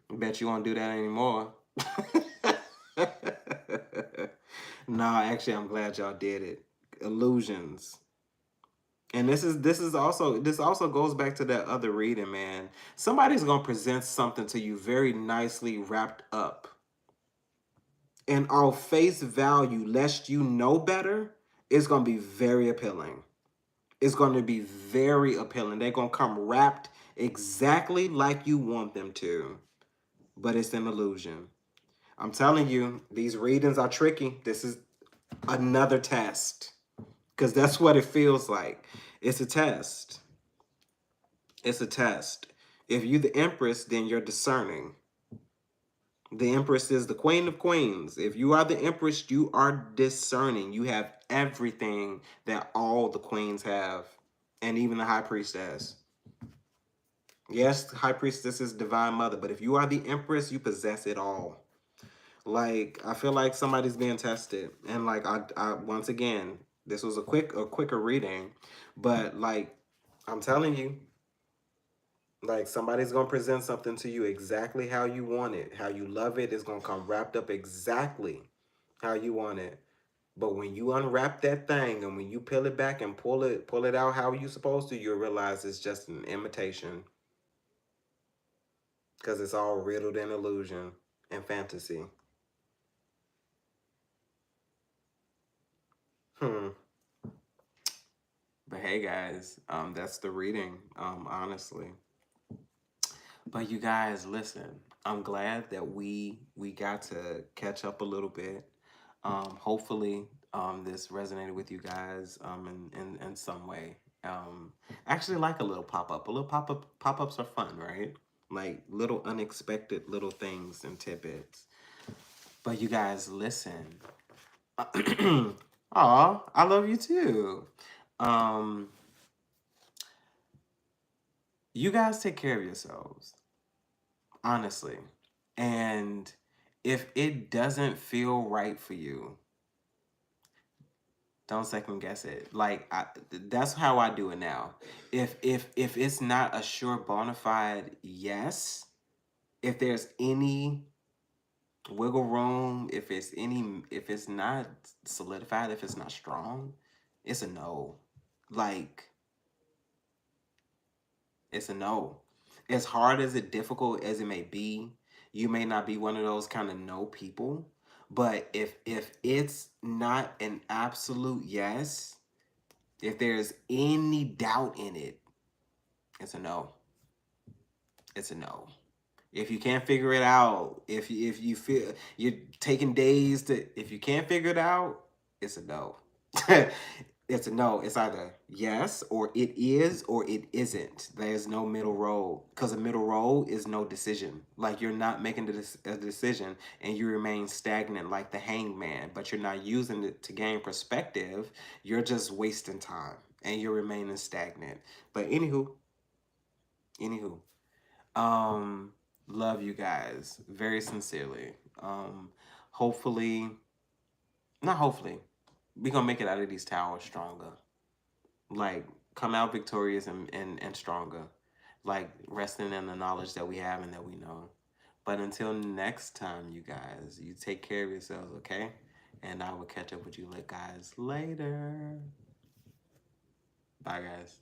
Bet you won't do that anymore. No, actually, I'm glad y'all did it. Illusions. And this also goes back to that other reading, man. Somebody's gonna present something to you very nicely wrapped up. And on face value, lest you know better, it's gonna be very appealing. It's gonna be very appealing. They're gonna come wrapped exactly like you want them to, but it's an illusion. I'm telling you, these readings are tricky. This is another test. Because that's what it feels like. It's a test. It's a test. If you the empress, then you're discerning. The empress is the queen of queens. If you are the empress, you are discerning. You have everything that all the queens have, and even the high priestess. Yes, the high priestess is divine mother, but if you are the empress, you possess it all. Like, I feel like somebody's being tested, and like I once again, this was a quicker reading, but like I'm telling you, like somebody's gonna present something to you exactly how you want it, how you love it. It's gonna come wrapped up exactly how you want it. But when you unwrap that thing and when you peel it back and pull it out how you supposed to, you'll realize it's just an imitation. Because it's all riddled in illusion and fantasy. Hmm. But hey guys, that's the reading, honestly. But you guys, listen, I'm glad that we got to catch up a little bit. Hopefully, this resonated with you guys in some way. Actually, like a little pop up. A little pop ups are fun, right? Like little unexpected little things and tidbits. But you guys, listen. Aw, I love you too. Um, you guys take care of yourselves, honestly. And if it doesn't feel right for you, don't second guess it. Like that's how I do it now. If it's not a sure bona fide yes, if there's any wiggle room, if it's not solidified, if it's not strong, it's a no. Like it's a no. As hard as it difficult as it may be, you may not be one of those kind of no people. But if it's not an absolute yes, if there's any doubt in it, it's a no. It's a no. If you can't figure it out, if you feel you're taking days to, if you can't figure it out, it's a no. It's a no. It's either yes or it is or it isn't. There's no middle road because a middle road is no decision. Like you're not making a decision and you remain stagnant like the hangman, but you're not using it to gain perspective. You're just wasting time and you're remaining stagnant. But anywho, um, love you guys very sincerely. Hopefully, not hopefully, we gonna make it out of these towers stronger. Like come out victorious and stronger. Like resting in the knowledge that we have and that we know. But until next time, you guys, you take care of yourselves, okay? And I will catch up with you guys later. Bye, guys.